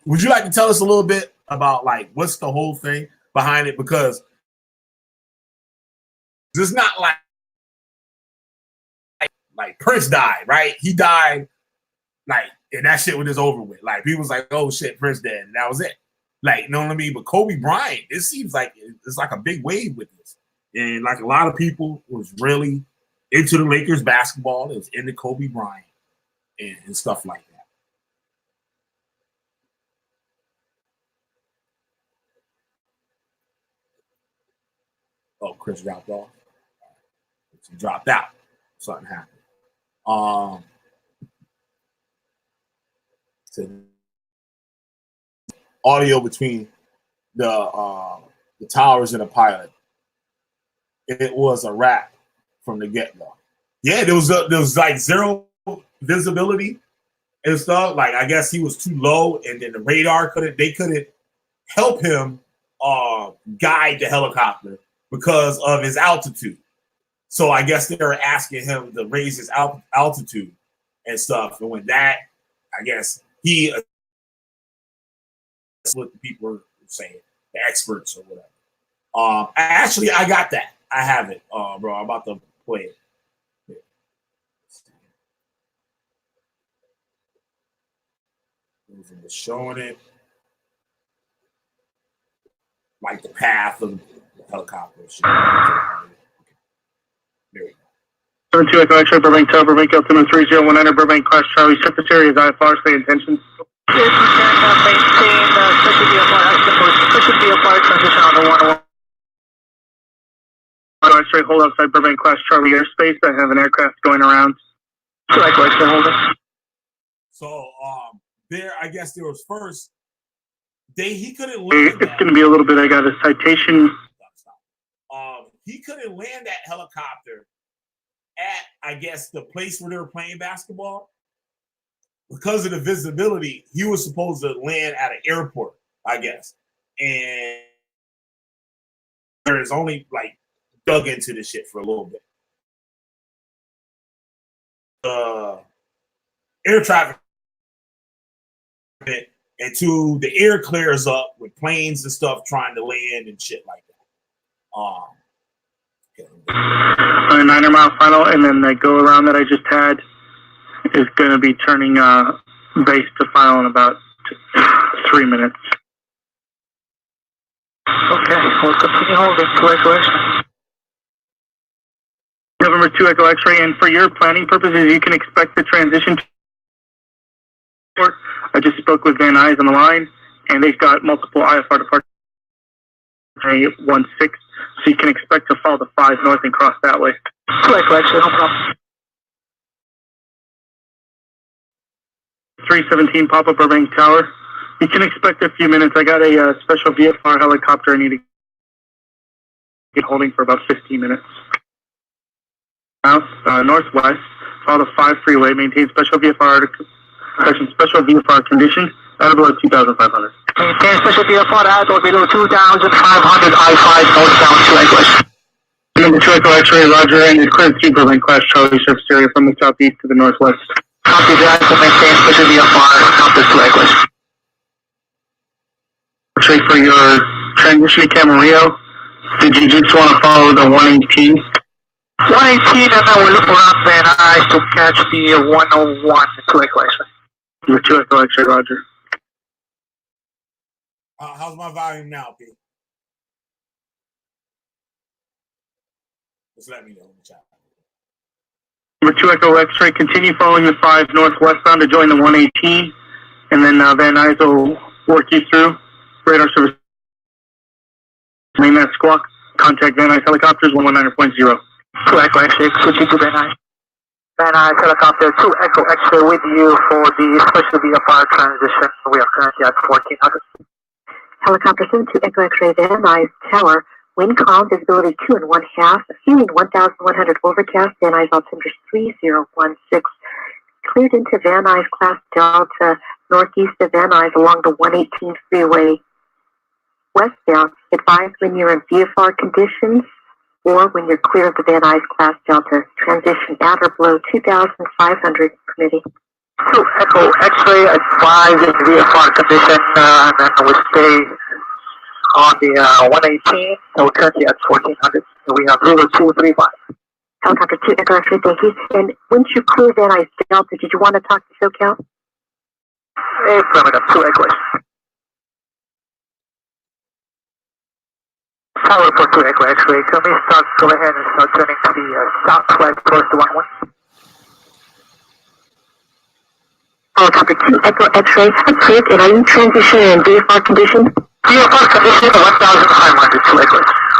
would you like to tell us a little bit about like what's the whole thing behind it? Because it's not like Prince died, right? He died, like, and that shit was just over with. Like, people was like, oh shit, Prince dead, and that was it. Like, you know what I mean? But Kobe Bryant, it seems like it's like a big wave with this. And like a lot of people was really into the Lakers basketball. It was into Kobe Bryant. and stuff like that. Oh, Chris dropped off. He dropped out. Something happened. So audio between the towers and the pilot. It was a wrap from the get-go. Yeah, there was like zero visibility and stuff. Like, I guess he was too low, and then the radar couldn't help him guide the helicopter because of his altitude. So I guess they were asking him to raise his altitude and stuff. And when that, I guess that's what the people were saying, the experts or whatever. Actually, I got that. I have it, bro. I'm about to play it. Just showing it, like the path of the helicopter. There we go. 72 Echo X-ray, Burbank Tower, Burbank Altimeter 3019, Burbank Class Charlie. Set the series IFR, stay intentions. Yes, you can maintain special VFR transition on the 101. Auto X-ray, hold outside Burbank Class Charlie airspace. I have an aircraft going around. So Echo X-ray, hold it. So, there, I guess there was first, he couldn't land It's going to be a little bit, I got a citation. He couldn't land that helicopter at, I guess, the place where they were playing basketball. Because of the visibility, he was supposed to land at an airport, I guess. And there's only, like, dug into this shit for a little bit. Air traffic and the air clears up with planes and stuff trying to land and shit like that. On a 9-mile final, and then the go around that I just had is going to be turning base to final in about 3 minutes. Okay, we'll continue holding to Echo X-ray. November 2 Echo X-ray, and for your planning purposes, you can expect the transition to I just spoke with Van Nuys on the line, and they've got multiple IFR departures 16, so you can expect to follow the 5 north and cross that way. So Echo X-ray, no problem. 317 pop-up Burbank Tower. You can expect a few minutes. I got a special VFR helicopter I need to get holding for about 15 minutes. South, northwest, follow the 5 freeway, maintain special VFR condition at below 2,500. Maintain special VFR at or below 2,500 I-5 northbound to Echo X-ray. Number 2 Echo X-ray, Roger, and it's cleared to Burbank Class Charlie surface area from the southeast to the northwest. Copy that, so maintain special VFR compass to Echo X-ray. Actually, for your transition to Camarillo, did you just want to follow the 118? 118, and then we'll look around Van Nuys to catch the 101 to Echo X-ray. Number 2 Echo X-ray, Roger. How's my volume now, Pete? Just let me know in the chat. Number 2 Echo X-ray, continue following the 5 northwestbound to join the 118, and then Van Nuys will work you through radar service. Main that squawk. Contact Van Nuys helicopters 119.0. 2 Echo X-ray, switching to Van Nuys. Van Nuys helicopter 2 Echo X-ray with you for the special VFR transition. We are currently at 1400. Helicopter 72 Echo X-ray Van Nuys Tower. Wind calm, visibility 2 1/2, feeling 1,100 overcast, Van Nuys altimeter 3016. Cleared into Van Nuys Class Delta, northeast of Van Nuys along the 118 freeway. Westbound, advise when you're in VFR conditions or when you're clear of the Van Nuys Class Delta. Transition at or below 2,500, permitting. 2 Echo X-ray, advise in VFR condition, and then we'll stay on the 118, so we're currently at 1400. So we have 0235. Helicopter 2 Echo X-ray, thank you. And once you clear Van Nuys Delta, did you want to talk to SoCal? Affirmative, 2 Echo X-ray. Tower for 2 Echo X-ray, can we go ahead and start turning to the southwest towards the 1-1? Helicopter 2 Echo X-ray approved, and are you transitioning in VFR condition? VFR condition 1,500 to Echo.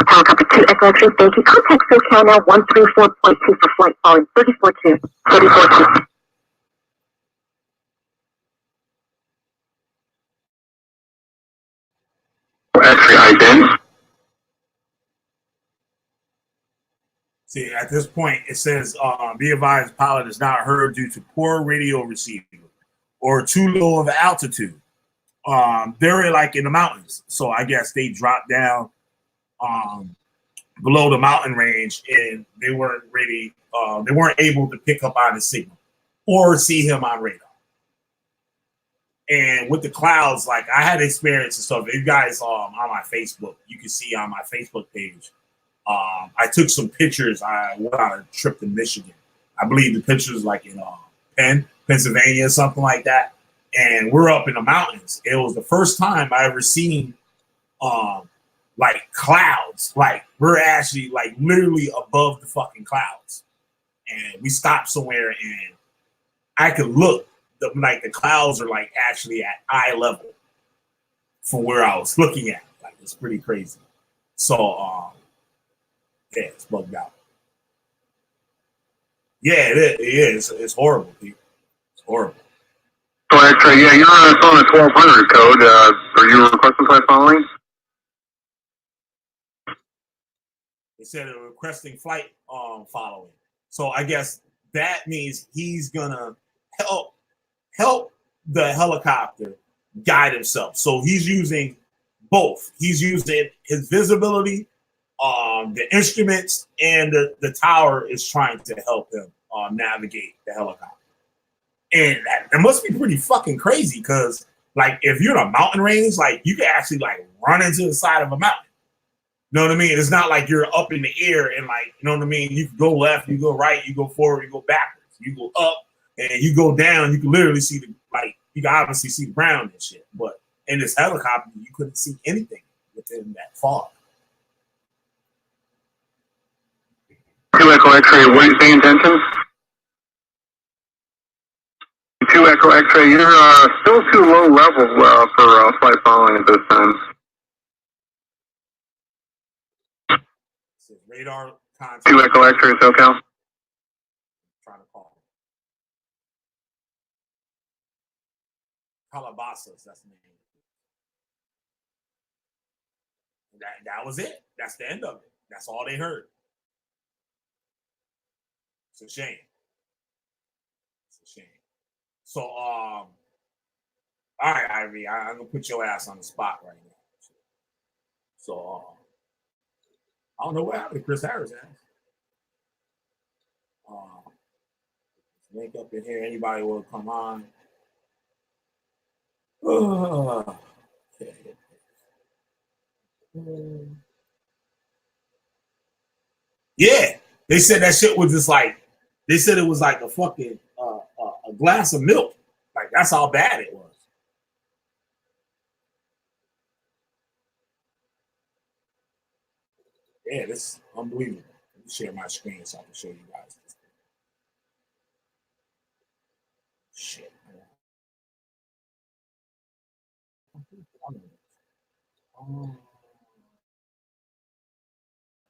Helicopter 2 Echo X-ray, thank you. Contact SoCal now 134.2 for flight following 34.2. 34.2. X-ray ident. See, at this point, it says, be advised, pilot is not heard due to poor radio receiving or too low of altitude. They're like in the mountains, so I guess they dropped down below the mountain range, and they weren't ready. They weren't able to pick up on the signal or see him on radar. And with the clouds, like I had experience and stuff. If you guys on my Facebook, you can see on my Facebook page. I took some pictures. I went on a trip to Michigan. I believe the picture was like in Pennsylvania, or something like that. And we're up in the mountains. It was the first time I ever seen like clouds. Like we're actually like literally above the fucking clouds. And we stopped somewhere, and I could look. Like the clouds are like actually at eye level from where I was looking at. Like it's pretty crazy. So yeah, it's bugged out. Yeah, it is. It's horrible, people. It's horrible. So X-ray, yeah, you're on a 1200 code. Are you requesting flight following? They said they're requesting flight following. So I guess that means he's gonna help the helicopter guide himself. So he's using both. He's using his visibility, the instruments, and the tower is trying to help him navigate the helicopter. And that must be pretty fucking crazy, because like if you're in a mountain range, like you can actually like run into the side of a mountain. You know what I mean? It's not like you're up in the air and like, you know what I mean? You can go left, you go right, you go forward, you go backwards, you go up, and you go down. You can literally see you can obviously see the ground and shit. But in this helicopter, you couldn't see anything within that fog. 2 Echo X-ray, waypoint intention. 2 Echo X-ray, you're still too low level for flight following at this time. Radar contact. 2 Echo X-ray, SoCal. Trying to call Calabasas, that's the name. That was it. That's the end of it. That's all they heard. It's a shame. It's a shame. So, all right, Ivy, I'm gonna put your ass on the spot right now. So, I don't know what happened to Chris Harris. Link up in here. Anybody will come on. Okay. Yeah, they said that shit was just like, they said it was like a fucking a glass of milk. Like that's how bad it was. Yeah, this is unbelievable. Let me share my screen so I can show you guys this. Shit.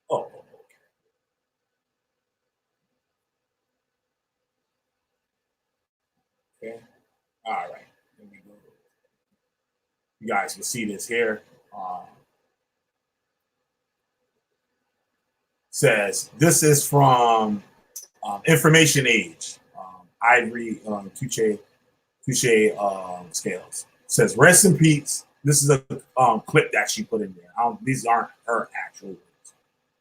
Oh, okay. All right. Let me go. You guys can see this here. Says this is from Information Age. Ivory Touche Scales says rest in peace. This is a clip that she put in there. These aren't her actual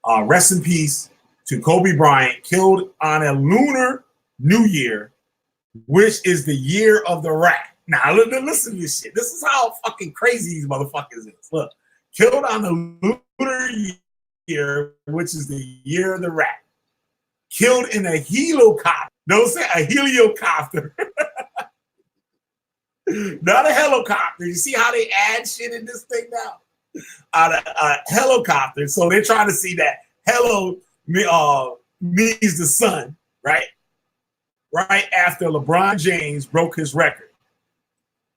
words. Rest in peace to Kobe Bryant, killed on a lunar New Year, which is the year of the rat. Now listen to this shit. This is how fucking crazy these motherfuckers is. Look, killed on the lunar year, which is the year of the rat. Killed in a helicopter. Don't say a heliocopter. Not a helicopter. You see how they add shit in this thing now? A helicopter. So they're trying to see that hello means the sun, right? Right after LeBron James broke his record.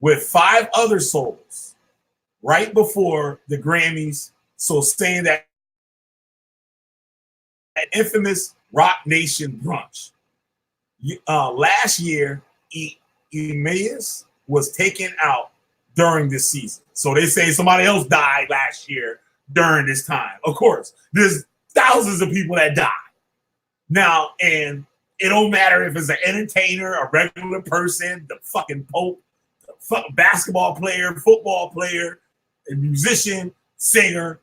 with 5 other souls right before the Grammys. So saying that infamous Rock Nation brunch. Last year, Emmaus was taken out during this season. So they say somebody else died last year during this time. Of course, there's thousands of people that died. Now, and it don't matter if it's an entertainer, a regular person, the fucking Pope, the fucking basketball player, football player, a musician, singer.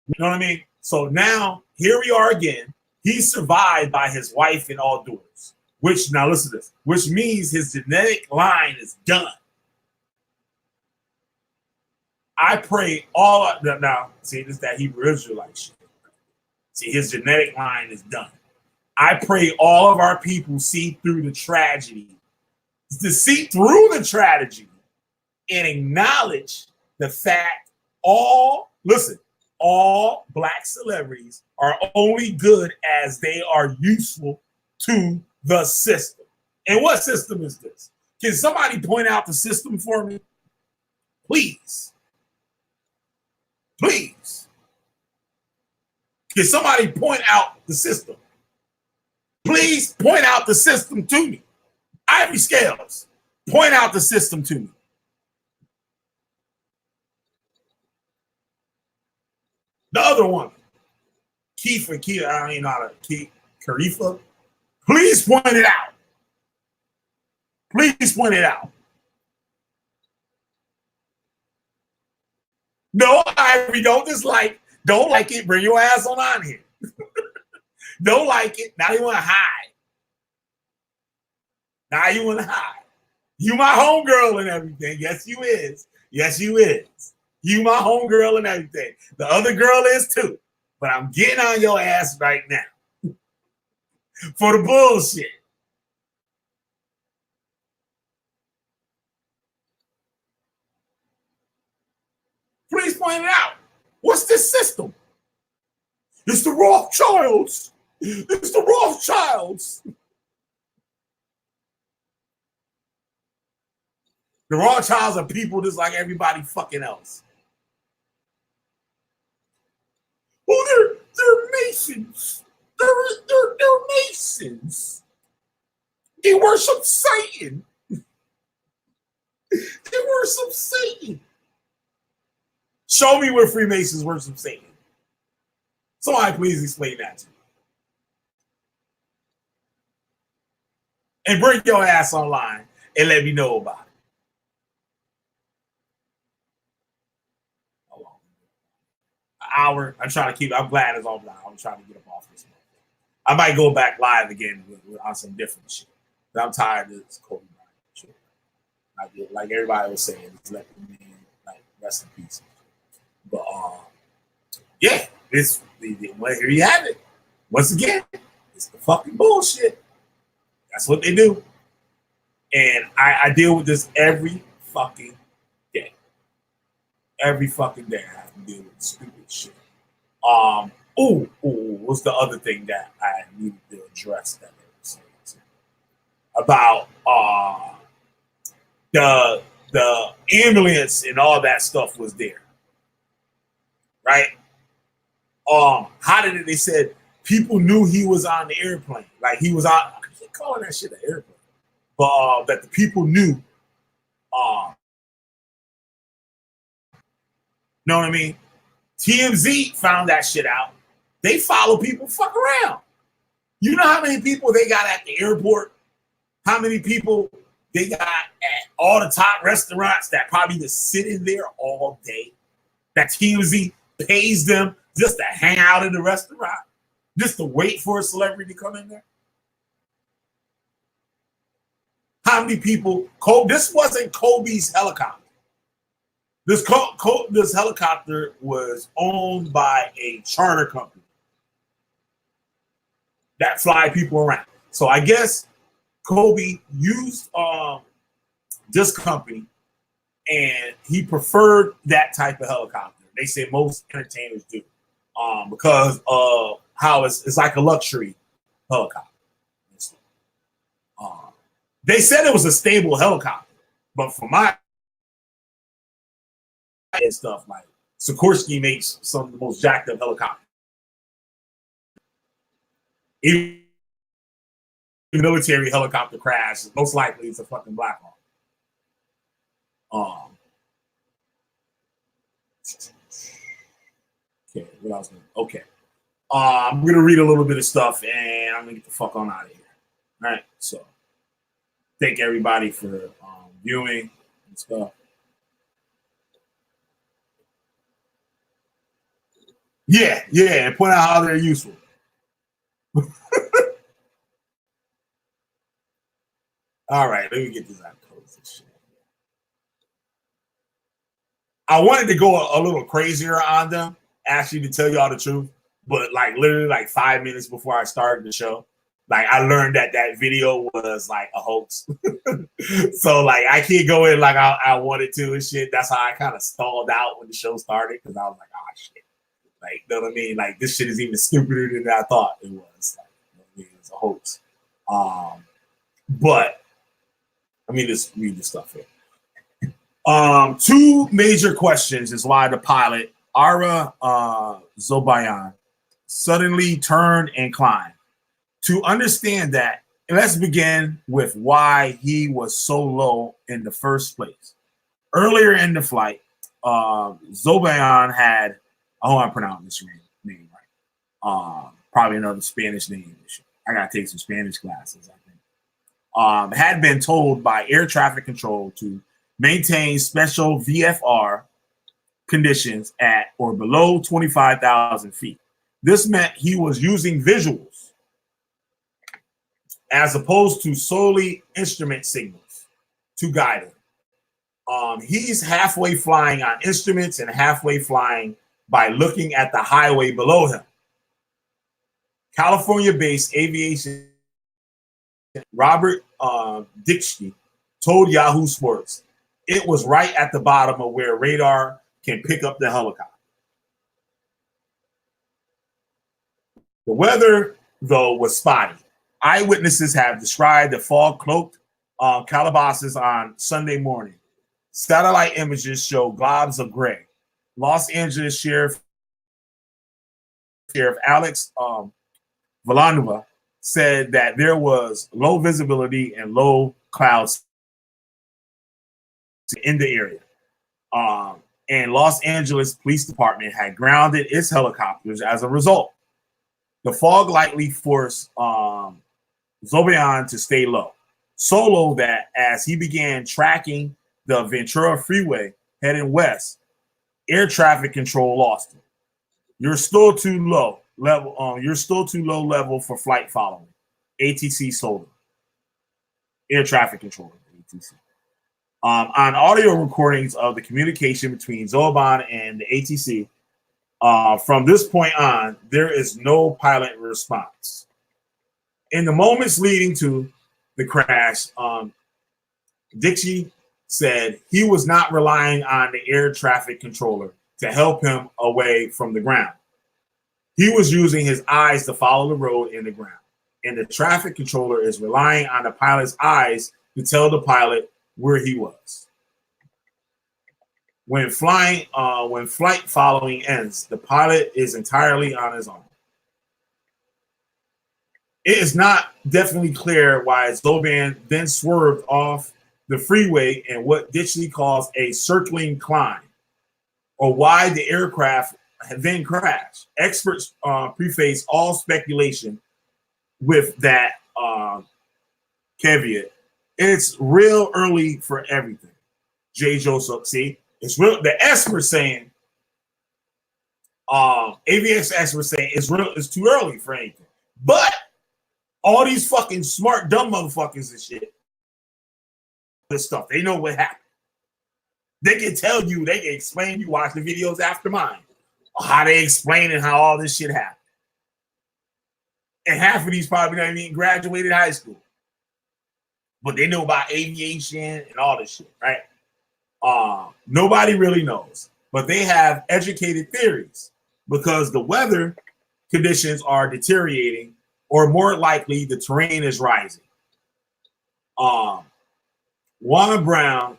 You know what I mean? So now, here we are again. He's survived by his wife and all daughters. Which, now listen to this, which means his genetic line is done. I pray all, now, see, this is that Hebrew Israelite shit. See, his genetic line is done. I pray all of our people see through the tragedy, to see through the tragedy and acknowledge the fact all black celebrities are only good as they are useful to the system. And what system is this? Can somebody point out the system for me? Please. Please. Can somebody point out the system? Please point out the system to me. Ivy Scales, point out the system to me. The other one, Keith, I don't even know how to keep Karifa. Please point it out. Please point it out. No, Ivy, don't like it. Bring your ass on here. Don't like it. Now you want to hide. Now you want to hide. You my homegirl and everything. Yes, you is. Yes, you is. You my homegirl and everything. The other girl is too. But I'm getting on your ass right now. For the bullshit. Please point it out. What's this system? It's the Rothschilds. It's the Rothschilds. The Rothschilds are people just like everybody fucking else. Oh, they're Masons. They're Masons. They worship Satan. They worship Satan. Show me where Freemasons worship Satan. Somebody please explain that to me. And bring your ass online and let me know about it. Hour. I'm glad it's all live. I'm trying to get up off this one. I might go back live again on some different shit. But I'm tired of this Kobe Bryant shit. Like everybody was saying, just let the man, like, rest in peace. But yeah, here you have it. Once again, it's the fucking bullshit. That's what they do. And I deal with this every fucking day. Every fucking day I have to deal with stupid shit. What's the other thing that I needed to address that they were saying about the ambulance and all that stuff was there, right? How did it? They said people knew he was on the airplane, like he was on. I keep calling that shit an airplane, but that the people knew. Know what I mean? TMZ found that shit out. They follow people fuck around. You know how many people they got at the airport? How many people they got at all the top restaurants that probably just sit in there all day? That TMZ pays them just to hang out in the restaurant, just to wait for a celebrity to come in there. How many people? This wasn't Kobe's helicopter. This helicopter was owned by a charter company that fly people around. So I guess Kobe used this company, and he preferred that type of helicopter. They say most entertainers do, because of how it's like a luxury helicopter. They said it was a stable helicopter. But for my stuff, like Sikorsky makes some of the most jacked up helicopters. Even military helicopter crash, most likely it's a fucking Black Hawk. Okay, what else? Okay. I'm gonna read a little bit of stuff and I'm gonna get the fuck on out of here. All right, so thank everybody for viewing and stuff. Yeah, and point out how they're useful. All right, let me get this out of shit. I wanted to go a little crazier on them, actually, to tell y'all the truth. But like literally like 5 minutes before I started the show, like I learned that video was like a hoax. So like I can't go in like I wanted to and shit. That's how I kind of stalled out when the show started, because I was like, oh shit. Like, you know what I mean? Like this shit is even stupider than I thought it was. Like, you know what I mean? It was a hoax. But let me just read the stuff here. Two major questions is why the pilot, Ara Zobayan, suddenly turned and climbed. To understand that, let's begin with why he was so low in the first place. Earlier in the flight, Zobayan had, I hope I pronounced this name right. Probably another Spanish name. I gotta take some Spanish classes, I think. Had been told by air traffic control to maintain special VFR conditions at or below 25,000 feet. This meant he was using visuals as opposed to solely instrument signals to guide him. He's halfway flying on instruments and halfway flying by looking at the highway below him. California-based aviation Robert Dixie told Yahoo Sports it was right at the bottom of where radar can pick up the helicopter. The weather, though, was spotty. Eyewitnesses have described the fog-cloaked Calabasas on Sunday morning. Satellite images show globs of gray. Los Angeles Sheriff Alex Villanueva said that there was low visibility and low clouds in the area. And Los Angeles Police Department had grounded its helicopters as a result. The fog likely forced Zobayan to stay low, so low that as he began tracking the Ventura Freeway heading west, air traffic control lost him. You're still too low level for flight following. ATC sold him. Air traffic control, ATC. On audio recordings of the communication between Zobayan and the ATC, from this point on, there is no pilot response. In the moments leading to the crash, Dixie said he was not relying on the air traffic controller to help him away from the ground. He was using his eyes to follow the road in the ground. And the traffic controller is relying on the pilot's eyes to tell the pilot where he was. When flight following ends, the pilot is entirely on his own. It is not definitely clear why Zobayan then swerved off the freeway in what Ditchley calls a circling climb, or why the aircraft then crashed. Experts preface all speculation with that caveat. It's real early for everything. Jay Joseph, see, it's real. The experts saying, aviation experts saying it's real. It's too early for anything. But all these fucking smart, dumb motherfuckers and shit, this stuff, they know what happened. They can tell you, they can explain. You watch the videos after mine, how they explain and how all this shit happened. And half of these probably not even graduated high school, but they know about aviation and all this shit, right? Nobody really knows, but they have educated theories because the weather conditions are deteriorating, or more likely the terrain is rising. Juan Brown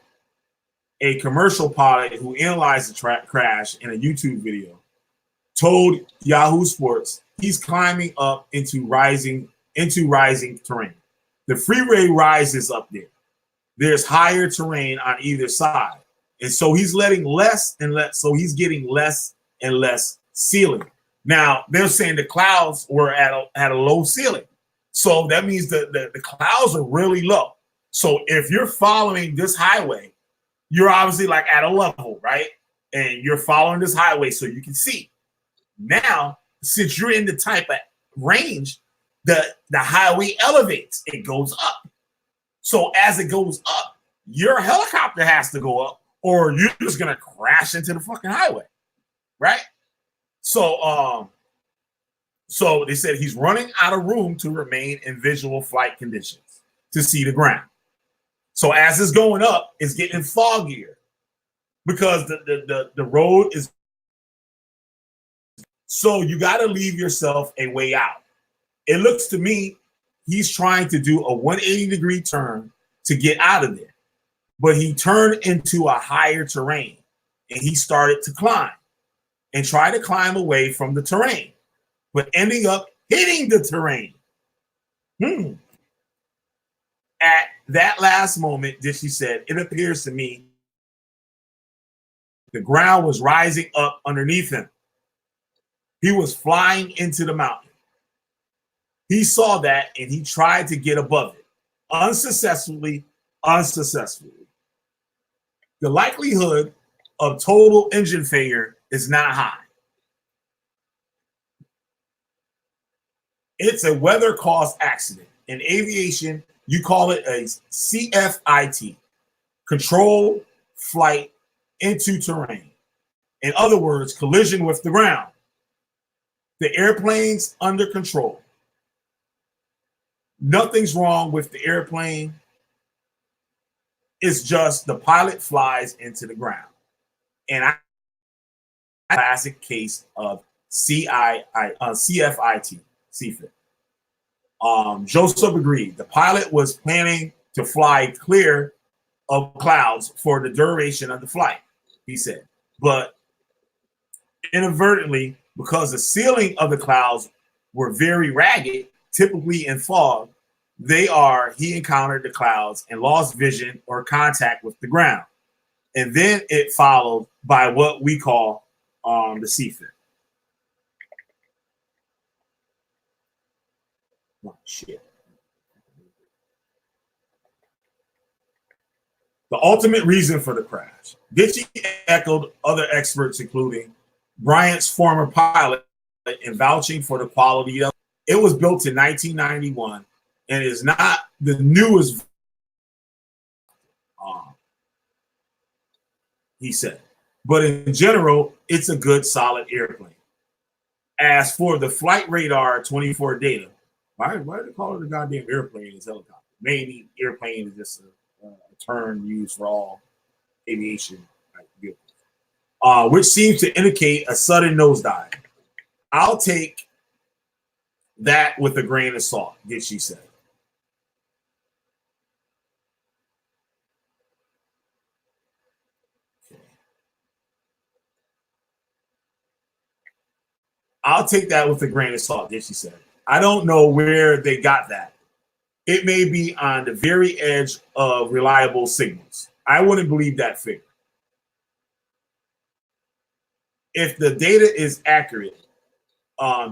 a commercial pilot who analyzed the crash in a YouTube video, told Yahoo Sports he's climbing up into rising terrain. The freeway rises up there. There's higher terrain on either side. And so he's letting less and less, so he's getting less and less ceiling. Now, they're saying the clouds were at a low ceiling. So that means the clouds are really low. So if you're following this highway, you're obviously like at a level, right? And you're following this highway so you can see. Now, since you're in the type of range, the highway elevates. It goes up. So as it goes up, your helicopter has to go up, or you're just gonna crash into the fucking highway, right? So they said he's running out of room to remain in visual flight conditions to see the ground. So as it's going up, it's getting foggier because the road is. So you got to leave yourself a way out. It looks to me he's trying to do a 180-degree turn to get out of there, but he turned into a higher terrain and he started to climb and try to climb away from the terrain, but ending up hitting the terrain. At that last moment, she said, it appears to me the ground was rising up underneath him. He was flying into the mountain. He saw that and he tried to get above it. Unsuccessfully. The likelihood of total engine failure is not high. It's a weather-caused accident. In aviation, you call it a CFIT, controlled flight into terrain. In other words, collision with the ground. The airplane's under control. Nothing's wrong with the airplane. It's just the pilot flies into the ground. And a classic case of CFIT, CFIT. Joseph agreed. The pilot was planning to fly clear of clouds for the duration of the flight, he said. But inadvertently, because the ceiling of the clouds were very ragged, typically in fog, he encountered the clouds and lost vision or contact with the ground. And then it followed by what we call the CFIT. Oh, shit. The ultimate reason for the crash. Ditchy echoed other experts, including Bryant's former pilot, in vouching for the quality of it. It was built in 1991 and is not the newest, he said. But in general, it's a good, solid airplane. As for the flight radar 24 data, why do they call it a goddamn airplane? It's helicopter. Maybe airplane is just a term used for all aviation vehicles, which seems to indicate a sudden nosedive. I'll take that with a grain of salt, did she say. Okay. I'll take that with a grain of salt, did she say. I don't know where they got that. It may be on the very edge of reliable signals. I wouldn't believe that figure. If the data is accurate,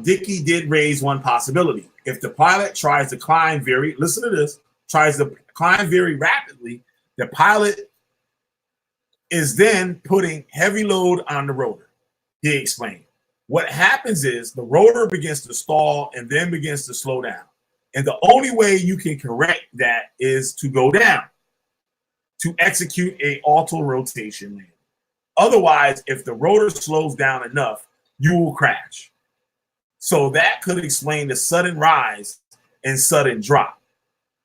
Dickey did raise one possibility. If the pilot tries to climb listen to this, tries to climb very rapidly, the pilot is then putting heavy load on the rotor, he explained. What happens is the rotor begins to stall and then begins to slow down. And the only way you can correct that is to go down, to execute a auto rotation landing. Otherwise, if the rotor slows down enough, you will crash. So that could explain the sudden rise and sudden drop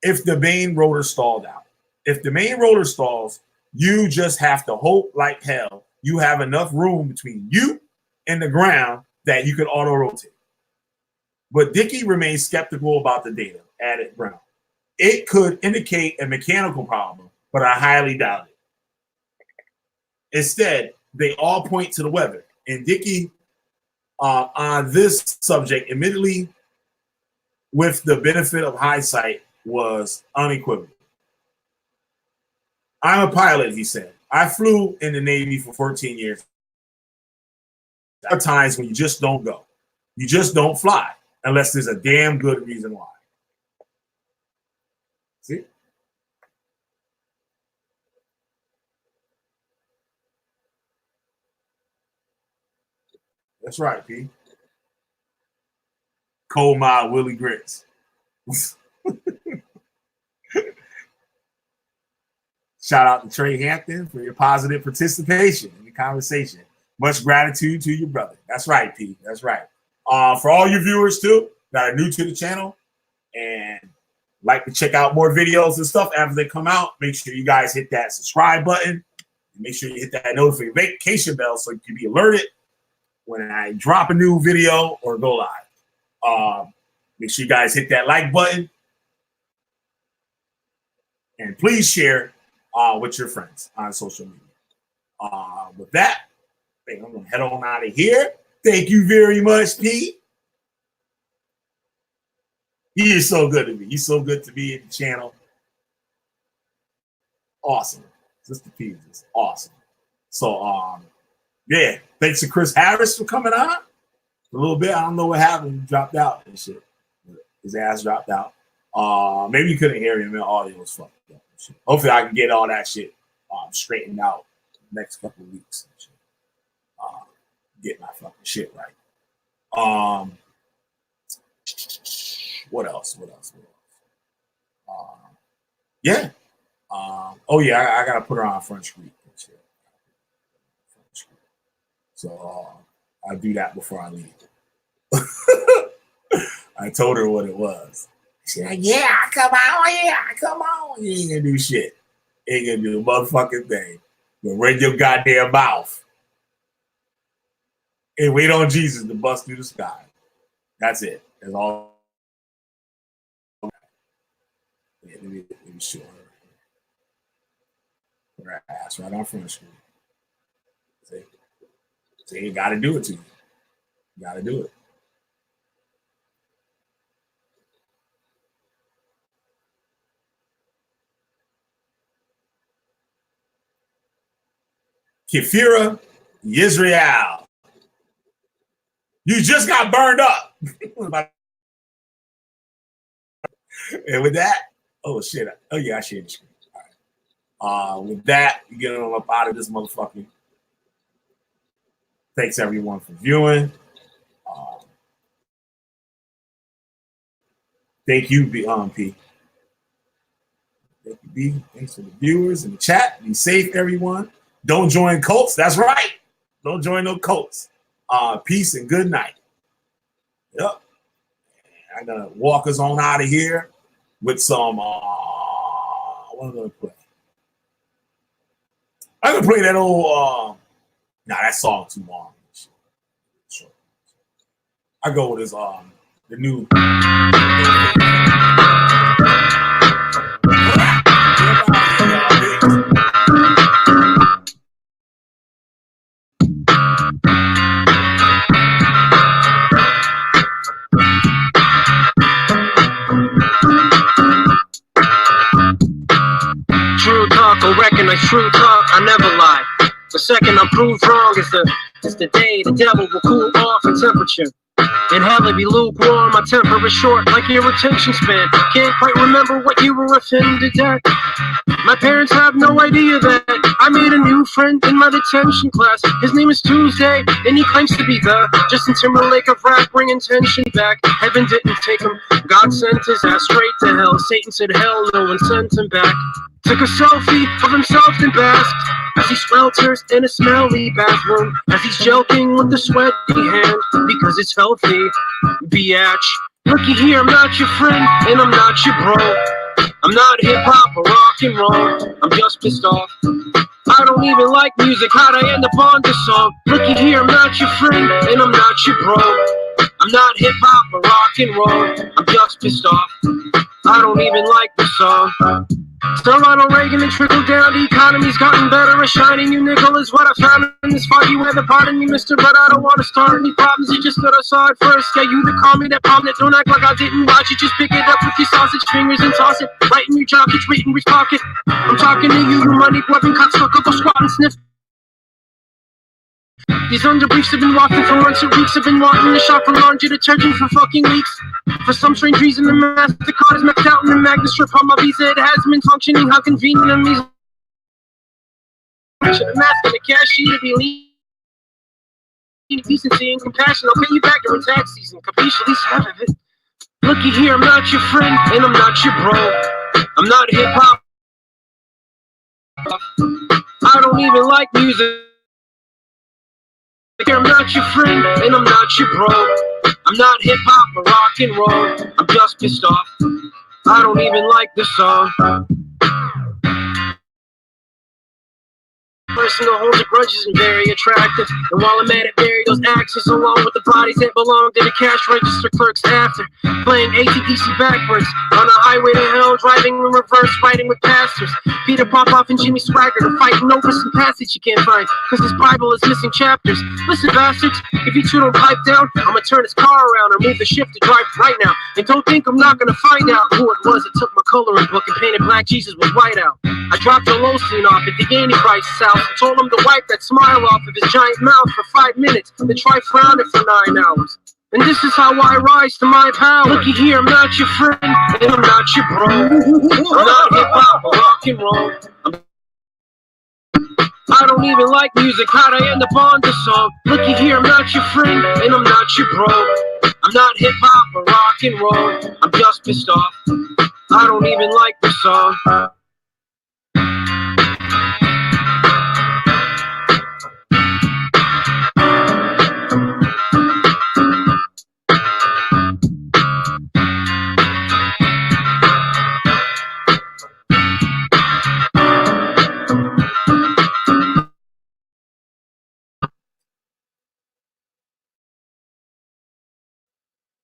if the main rotor stalled out. If the main rotor stalls, you just have to hope like hell you have enough room between you and the ground that you can auto rotate. But Dickey remains skeptical about the data, added Brown. It could indicate a mechanical problem, but I highly doubt it. Instead, they all point to the weather. And Dickey, on this subject, admittedly, with the benefit of hindsight, was unequivocal. I'm a pilot, he said. I flew in the Navy for 14 years. There are times when you just don't go. You just don't fly unless there's a damn good reason why. See? That's right, P. Cold mild Willie Grits. Shout out to Trey Hampton for your positive participation in the conversation. Much gratitude to your brother. That's right, P. That's right. For all your viewers, too, that are new to the channel and like to check out more videos and stuff after they come out, make sure you guys hit that subscribe button. Make sure you hit that notification bell so you can be alerted when I drop a new video or go live. Make sure you guys hit that like button. And please share with your friends on social media. With that, I'm going to head on out of here. Thank you very much, Pete. He is so good to me. He's so good to be in the channel. Awesome. Sister Pete is awesome. So, yeah, thanks to Chris Harris for coming on. A little bit. I don't know what happened. He dropped out and shit. His ass dropped out. Maybe you couldn't hear him. The audio was fucked up. Hopefully, I can get all that shit straightened out the next couple of weeks. And shit. Get my fucking shit right. What else? Yeah. Oh yeah, I gotta put her on front screen. So I'll do that before I leave. I told her what it was. She's like, yeah, come on. You ain't gonna do shit. Ain't gonna do a motherfucking thing. But run your goddamn mouth. And wait on Jesus to bust through the sky. That's it. That's all. Yeah, let me show her. Put her ass right on front screen. See, you gotta do it to you. You gotta do it. Kefira Yisrael. You just got burned up. And with that, oh shit. Oh yeah, I shared the screen. All right. With that, you get on up out of this motherfucker. Thanks everyone for viewing. Thank you, P. Thank you, B. Thanks for the viewers in the chat. Be safe, everyone. Don't join cults. That's right. Don't join no cults. Peace and good night. Yep. I'm gonna walk us on out of here with some. What am I gonna play? I'm gonna play that old. That song too long. Sure. I go with this. The new. True talk, I recognize true talk, I never lie. The second I'm proved wrong is the day the devil will cool off in temperature. In hell it be lukewarm, my temper is short like your attention span. Can't quite remember what you were offended at. My parents have no idea that I made a new friend in my detention class. His name is Tuesday, and he claims to be the Justin Timberlake of rap, bringing tension back. Heaven didn't take him, God sent his ass straight to hell. Satan said hell, no one sent him back. Took a selfie of himself and basked as he swelters in a smelly bathroom, as he's joking with the sweaty hand because it's healthy. Biatch, looky here, I'm not your friend and I'm not your bro. I'm not hip-hop or rock and roll, I'm just pissed off. I don't even like music, how'd I end up on this song? Looky here, I'm not your friend and I'm not your bro. I'm not hip-hop or rock and roll, I'm just pissed off. I don't even like the song. Still Ronald Reagan and trickle down, the economy's gotten better. A shiny new nickel is what I found in this foggy weather. Pardon me, mister, but I don't want to start any problems. You just stood aside first. Yeah, you to call me that palm that don't act like I didn't watch it. Just pick it up with your sausage fingers and toss it right in your jacket, right in your pocket. I'm talking to you, you money grubbing cocksucker, go squat and sniff. These underbriefs have been walking for months or weeks. I've been wanting to shop for laundry detergent for fucking weeks. For some strange reason, the MasterCard is maxed out and the magnet strip on my visa. It hasn't been functioning. How convenient of me. A mask and a cashier to be lean. Decency and compassion. I'll pay you back during tax season. Capiche, at least half of it. Looky here, I'm not your friend and I'm not your bro. I'm not hip hop. I don't even like music. I'm not your friend and I'm not your bro. I'm not hip hop or rock and roll. I'm just pissed off. I don't even like the song. Person who holds a grudge isn't very attractive. And while I'm at it, bury those axes along with the bodies that belong to the cash register clerks after. Playing ACDC backwards on a highway to hell, driving in reverse, riding with pastors. Peter Popoff and Jimmy Swagger are fighting over some passage you can't find, cause his Bible is missing chapters. Listen, bastards, if you two don't pipe down, I'ma turn his car around or move the shift to drive right now. And don't think I'm not gonna find out who it was that took my coloring book and painted Black Jesus with white out. I dropped a low scene off at the Antichrist's house and told him to wipe that smile off of his giant mouth for 5 minutes, then try frowning for 9 hours. And this is how I rise to my power. Looky here, I'm not your friend, and I'm not your bro. I'm not hip-hop or rock and roll. I don't even like music, how'd I end up on this song? Looky here, I'm not your friend, and I'm not your bro. I'm not hip-hop or rock and roll. I'm just pissed off. I don't even like the song.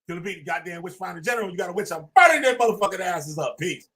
Killer Beat, goddamn Witchfinder General. You got a witch. I'm burning their motherfucking asses up. Peace.